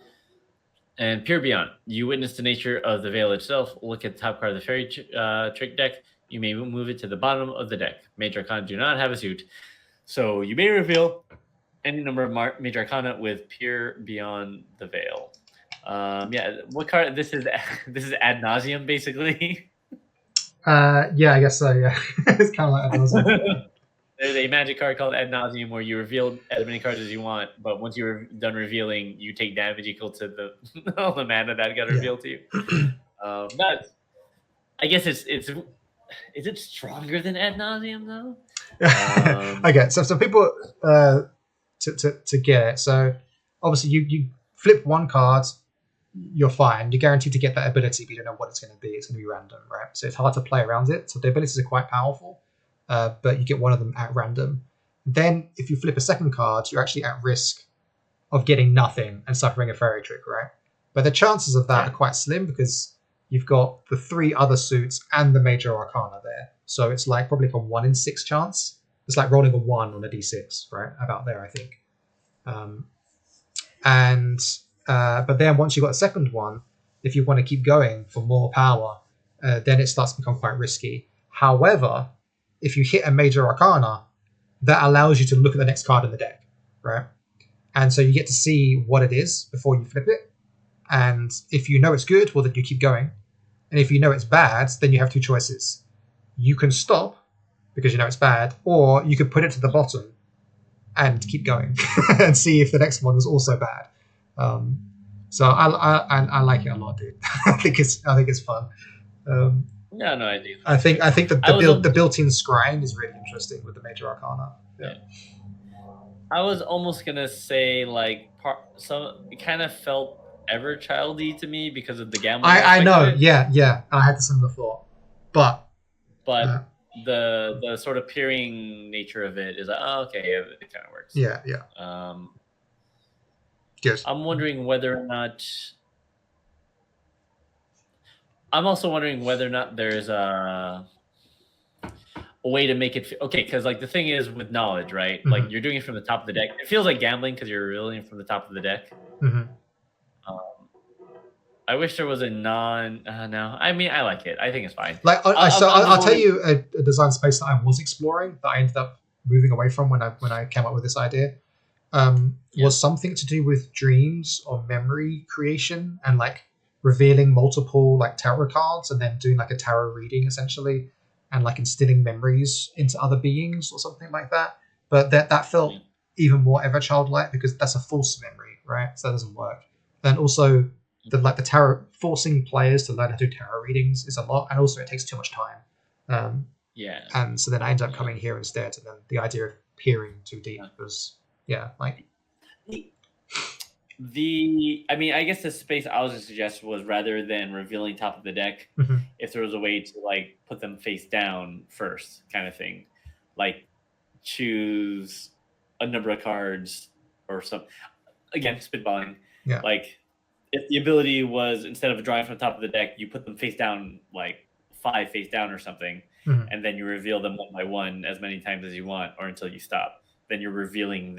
S1: And peer beyond. You witness the nature of the veil itself. Look at the top card of the fairy trick deck. You may move it to the bottom of the deck. Major Arcana do not have a suit. So you may reveal any number of Major Arcana with peer beyond the veil. Yeah, what card? This is ad nauseum, basically.
S2: Yeah, I guess so. Yeah, it's kind of like ad nauseum.
S1: There's a magic card called ad nauseum where you reveal as many cards as you want, but once you're done revealing, you take damage equal to the all the mana that got revealed to you. But I guess it's is it stronger than ad nauseum though?
S2: Okay, so people to get it. So obviously you flip one card. You're fine. You're guaranteed to get that ability, but you don't know what it's going to be. It's going to be random, right? So it's hard to play around it. So the abilities are quite powerful, but you get one of them at random. Then if you flip a second card, you're actually at risk of getting nothing and suffering a fairy trick, right? But the chances of that are quite slim because you've got the 3 other suits and the Major Arcana there. So it's like probably like a 1 in 6 chance. It's like rolling a 1 on a d6, right? About there, I think. But then once you've got a second one, if you want to keep going for more power, then it starts to become quite risky. However, if you hit a Major Arcana, that allows you to look at the next card in the deck, right? And so you get to see what it is before you flip it. And if you know it's good, well, then you keep going. And if you know it's bad, then you have two choices. You can stop because you know it's bad, or you could put it to the bottom and keep going and see if the next one was also bad. So I like it a lot, dude. I think it's fun.
S1: Yeah, no, I do.
S2: I think that the built-in scrying is really interesting with the Major Arcana. Yeah.
S1: I was almost gonna say like it kind of felt Everchildy to me because of the gambling.
S2: I know, yeah. I had the similar thought, but
S1: the sort of peering nature of it is like, oh, okay, it kind of works.
S2: Yeah. Good.
S1: I'm wondering whether or not. I'm also wondering whether or not there's a way to make it okay, because like the thing is with knowledge, right?
S2: Mm-hmm.
S1: Like you're doing it from the top of the deck. It feels like gambling because you're revealing from the top of the deck.
S2: Mm-hmm.
S1: I wish there was a no. I mean, I like it. I think it's fine.
S2: Like, I'll tell you a design space that I was exploring that I ended up moving away from when I came up with this idea. Was something to do with dreams or memory creation and like revealing multiple like tarot cards and then doing like a tarot reading essentially, and like instilling memories into other beings or something like that. But that felt even more Everchild-like because that's a false memory, right? So that doesn't work. Then also the tarot, forcing players to learn how to do tarot readings is a lot, and also it takes too much time. And so then I ended up coming here instead, and then the idea of peering too deep was like.
S1: I mean, I guess the space I was going to suggest was rather than revealing top of the deck, if there was a way to like put them face down first, kind of thing, like choose a number of cards or something. Again, spitballing.
S2: Yeah.
S1: Like if the ability was instead of drawing from the top of the deck, you put them face down, like 5 face down or something, and then you reveal them one by one as many times as you want or until you stop. Then you're revealing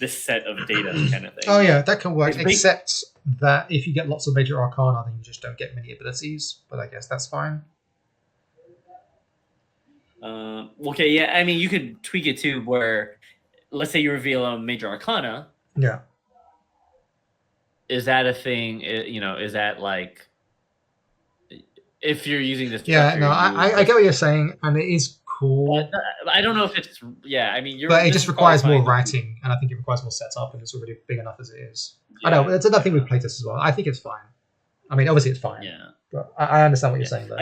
S1: this set of data kind of thing. Oh
S2: yeah, that can work. Except that if you get lots of Major Arcana, then you just don't get many abilities. But I guess that's fine.
S1: Okay, yeah. I mean, you could tweak it too, where let's say you reveal a Major Arcana.
S2: Yeah.
S1: Is that a thing? Is that like if you're using this?
S2: Yeah, no, I get what you're saying, and it is cool.
S1: I don't know if it's I mean,
S2: but it just requires more writing, and I think it requires more setup, and it's already big enough as it is. I know it's another thing with playtest as well. I think it's fine. I mean, obviously it's fine.
S1: Yeah,
S2: but I understand what you're saying though.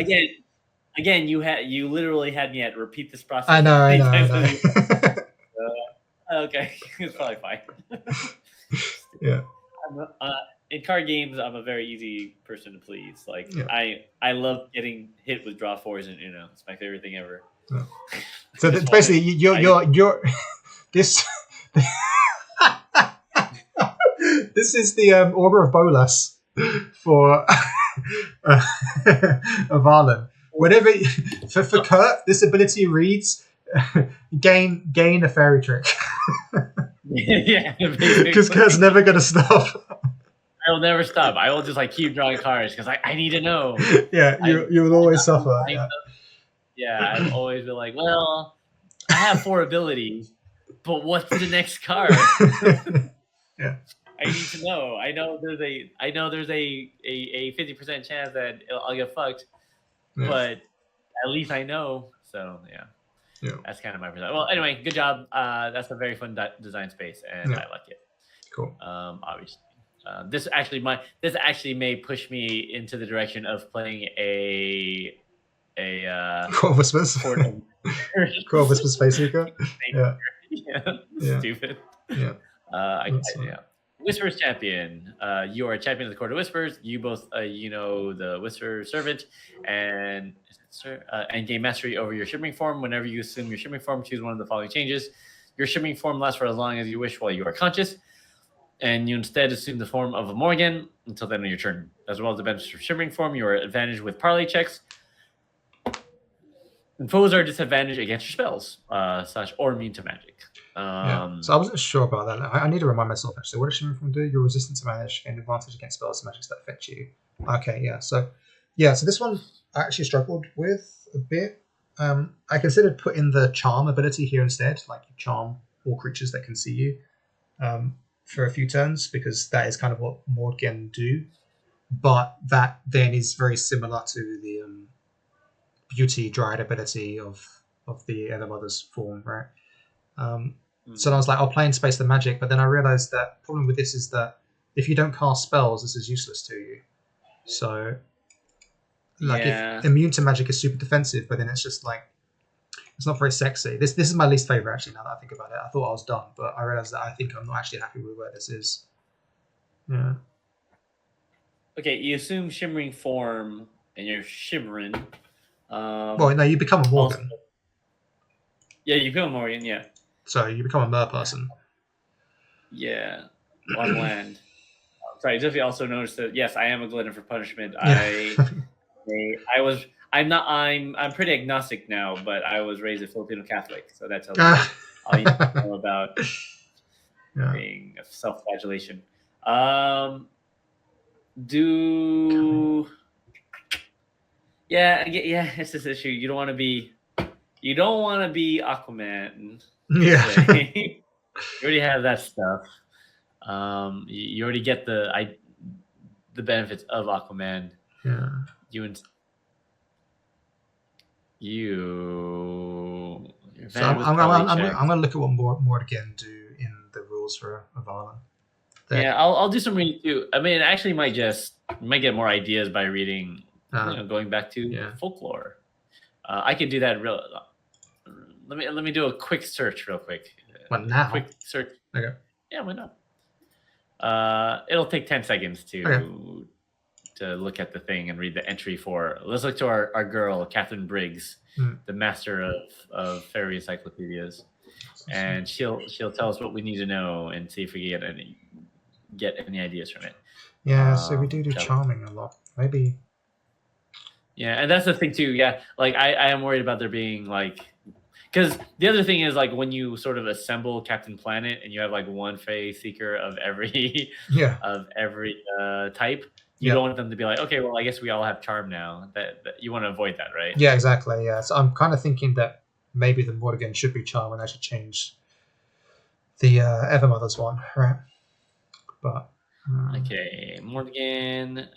S1: Again, you literally had me at repeat this process.
S2: I know.
S1: Okay, it's probably fine.
S2: Yeah.
S1: In card games, I'm a very easy person to please. Like I love getting hit with draw 4s and Uno. It's my favorite thing ever. Yeah.
S2: So basically, you're this. This is the Order of Bolas for Avalon. Whenever for Kurt, this ability reads gain a fairy trick.
S1: Yeah,
S2: because Kurt's never gonna stop.
S1: I will never stop. I will just like keep drawing cards because I need to know.
S2: Yeah, you will always suffer.
S1: Yeah, I've always been like, well, I have 4 abilities, but what's the next card?
S2: Yeah,
S1: I need to know. I know there's a 50% chance that I'll get fucked, but at least I know. So yeah, that's kind of my perspective. Well, anyway, good job. That's a very fun design space, and I like it.
S2: Cool.
S1: Obviously. This actually may push me into the direction of playing a
S2: Court of Whispers. Court of Whispers Faeseeker. Yeah.
S1: Stupid.
S2: Yeah.
S1: Whispers champion. You are a champion of the Court of Whispers. You both, the Whisper servant, and gain mastery over your shimmering form. Whenever you assume your shimmering form, choose one of the following changes. Your shimmering form lasts for as long as you wish while you are conscious, and you instead assume the form of a Morgan until the end of your turn. As well as the benefits of shimmering form, you are advantaged with parley checks. And foes are disadvantaged against your spells, / or immune to magic.
S2: So I wasn't sure about that. I need to remind myself actually. What does shimmering form do? You're resistant to magic and advantage against spells and magics that affect you. Okay, yeah. So this one I actually struggled with a bit. I considered putting the charm ability here instead, like you charm all creatures that can see you. for a few turns, because that is kind of what Morgan do. But that then is very similar to the beauty dryad ability of the Evermother's form, right? So I was like, I'll play in Space the Magic, but then I realized that the problem with this is that if you don't cast spells, this is useless to you. So, like, if immune to magic is super defensive, but then it's just like, it's not very sexy. This is my least favorite, actually, now that I think about it. I thought I was done, but I realized that I think I'm not actually happy with where this is. Yeah.
S1: Okay, you assume Shimmering Form, and you're shimmering.
S2: Well, no, you become a Morgan.
S1: Also, yeah, you become a Morgan, yeah.
S2: So you become a mer person.
S1: Yeah, on land. Sorry, Jiffy also noticed that, yes, I am a glutton for punishment.
S2: Yeah.
S1: I'm pretty agnostic now, but I was raised a Filipino Catholic, so that tells you all you know about being self-flagellation. It's this issue. You don't want to be Aquaman.
S2: Yeah.
S1: You already have that stuff. You already get the benefits of Aquaman.
S2: Yeah. So I'm gonna look at what Morgan do in the rules for Avalon.
S1: Yeah, I'll do some reading too. I mean, it actually might get more ideas by reading, going back to folklore. I could do that real. Let me do a quick search real quick.
S2: What now?
S1: Quick search.
S2: Okay.
S1: Yeah, why not? It'll take 10 seconds to look at the thing and read the entry for. Let's look to our girl, Catherine Briggs, the master of fairy encyclopedias, and she'll tell us what we need to know and see if we get any ideas from it.
S2: Yeah, so we do charming a lot. Maybe.
S1: Yeah, and that's the thing too. Yeah, like I am worried about there being like, because the other thing is like when you sort of assemble Captain Planet and you have like one Faeseeker of every type, you don't want them to be like, okay, well, I guess we all have charm now. That you want to avoid that, right?
S2: Yeah, exactly. Yeah, so I'm kind of thinking that maybe the Morgan should be charm and I should change the Evermother's one, right? But
S1: okay, Morgan.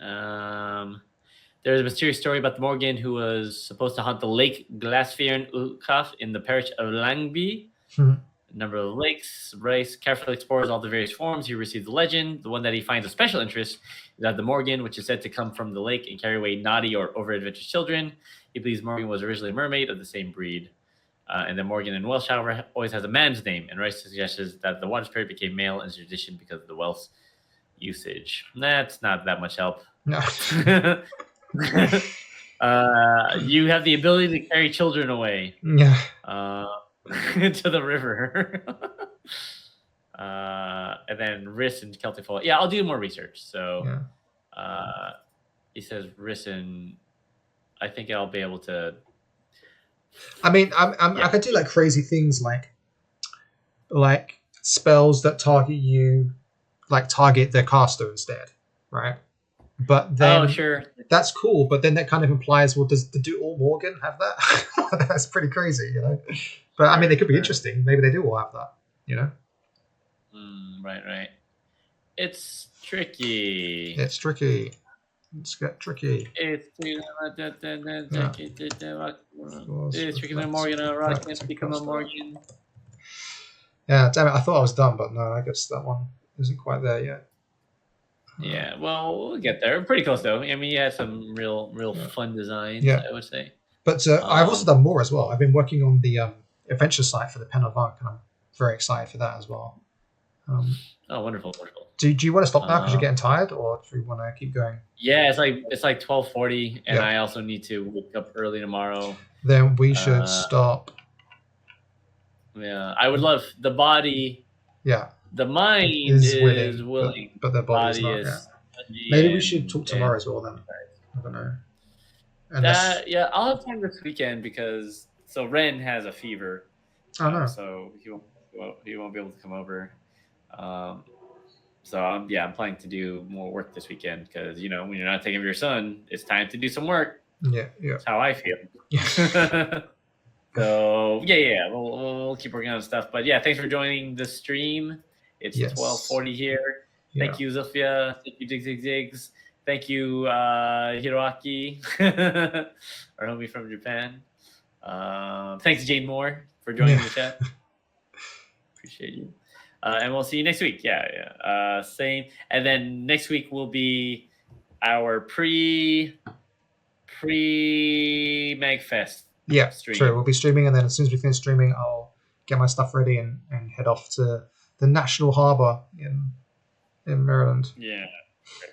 S1: There's a mysterious story about the Morgan who was supposed to hunt the lake Glasfearn Ukaf in the parish of Langby. A number of lakes. Bryce carefully explores all the various forms. He receives the legend. The one that he finds of special interest is that the Morgan, which is said to come from the lake and carry away naughty or over-adventurous children. He believes Morgan was originally a mermaid of the same breed. And the Morgan in Welsh, however, always has a man's name. And Rice suggests that the water spirit became male in tradition because of the Welsh usage. That's not that much help.
S2: No.
S1: You have the ability to carry children away.
S2: Yeah.
S1: To the river. And then Riss and Celtic Folk. Yeah, I'll do more research. So he says Risson. I think I'll be able to.
S2: I mean, I could do like crazy things like spells that target you, like target the caster instead, right? But then that's cool. But then that kind of implies, well, do all Morgan have that? That's pretty crazy, you know. But I mean, they could be interesting. Maybe they do all have that, you know.
S1: Right. It's tricky.
S2: It's tricky. It's got tricky.
S1: It's tricky. Morgan. Rock can't become a Morgan.
S2: Yeah, damn it! I thought I was done, but no, I guess that one isn't quite there yet.
S1: Yeah, well, we'll get there. Pretty close though. I mean, you had some real fun designs. I would say.
S2: But I've also done more as well. I've been working on the adventure site for the Pen of Arc, and I'm very excited for that as well.
S1: Oh, wonderful.
S2: Do you want to stop now because you're getting tired, or do you want to keep going?
S1: Yeah, it's like 12:40, and I also need to wake up early tomorrow.
S2: Then we should stop.
S1: Yeah, I would love the body.
S2: Yeah.
S1: The mind is willing,
S2: but the body is not. Maybe we should talk tomorrow as well then. I don't know.
S1: I'll have time this weekend because Ren has a fever.
S2: Oh no.
S1: So he won't be able to come over. I'm planning to do more work this weekend because when you're not taking care of your son, it's time to do some work.
S2: Yeah.
S1: That's how I feel. So we'll keep working on stuff. But yeah, thanks for joining the stream. It's
S2: Yes.
S1: 12:40 here. Thank you, Zofia. Thank you, Diggs. Thank you, Hiroaki, our homie from Japan. Thanks, Jane Moore, for joining the chat. Appreciate you. And we'll see you next week. Yeah. Same. And then next week will be our pre-Magfest.
S2: Yeah,
S1: stream.
S2: true. We'll be streaming, and then as soon as we finish streaming, I'll get my stuff ready and head off to the National Harbor in Maryland.
S1: Yeah.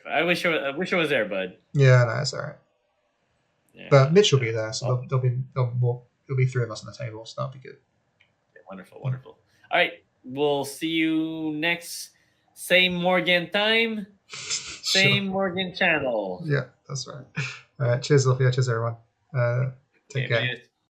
S1: I wish I was there, bud.
S2: Yeah, no, it's all right.
S1: Yeah.
S2: But Mitch will be there, so there'll be three of us on the table, so that'll be good.
S1: Yeah, wonderful. All right, we'll see you next same Morgan time, same Morgan channel.
S2: Yeah, that's right. All right, cheers, Sophia. Cheers, everyone. Take care.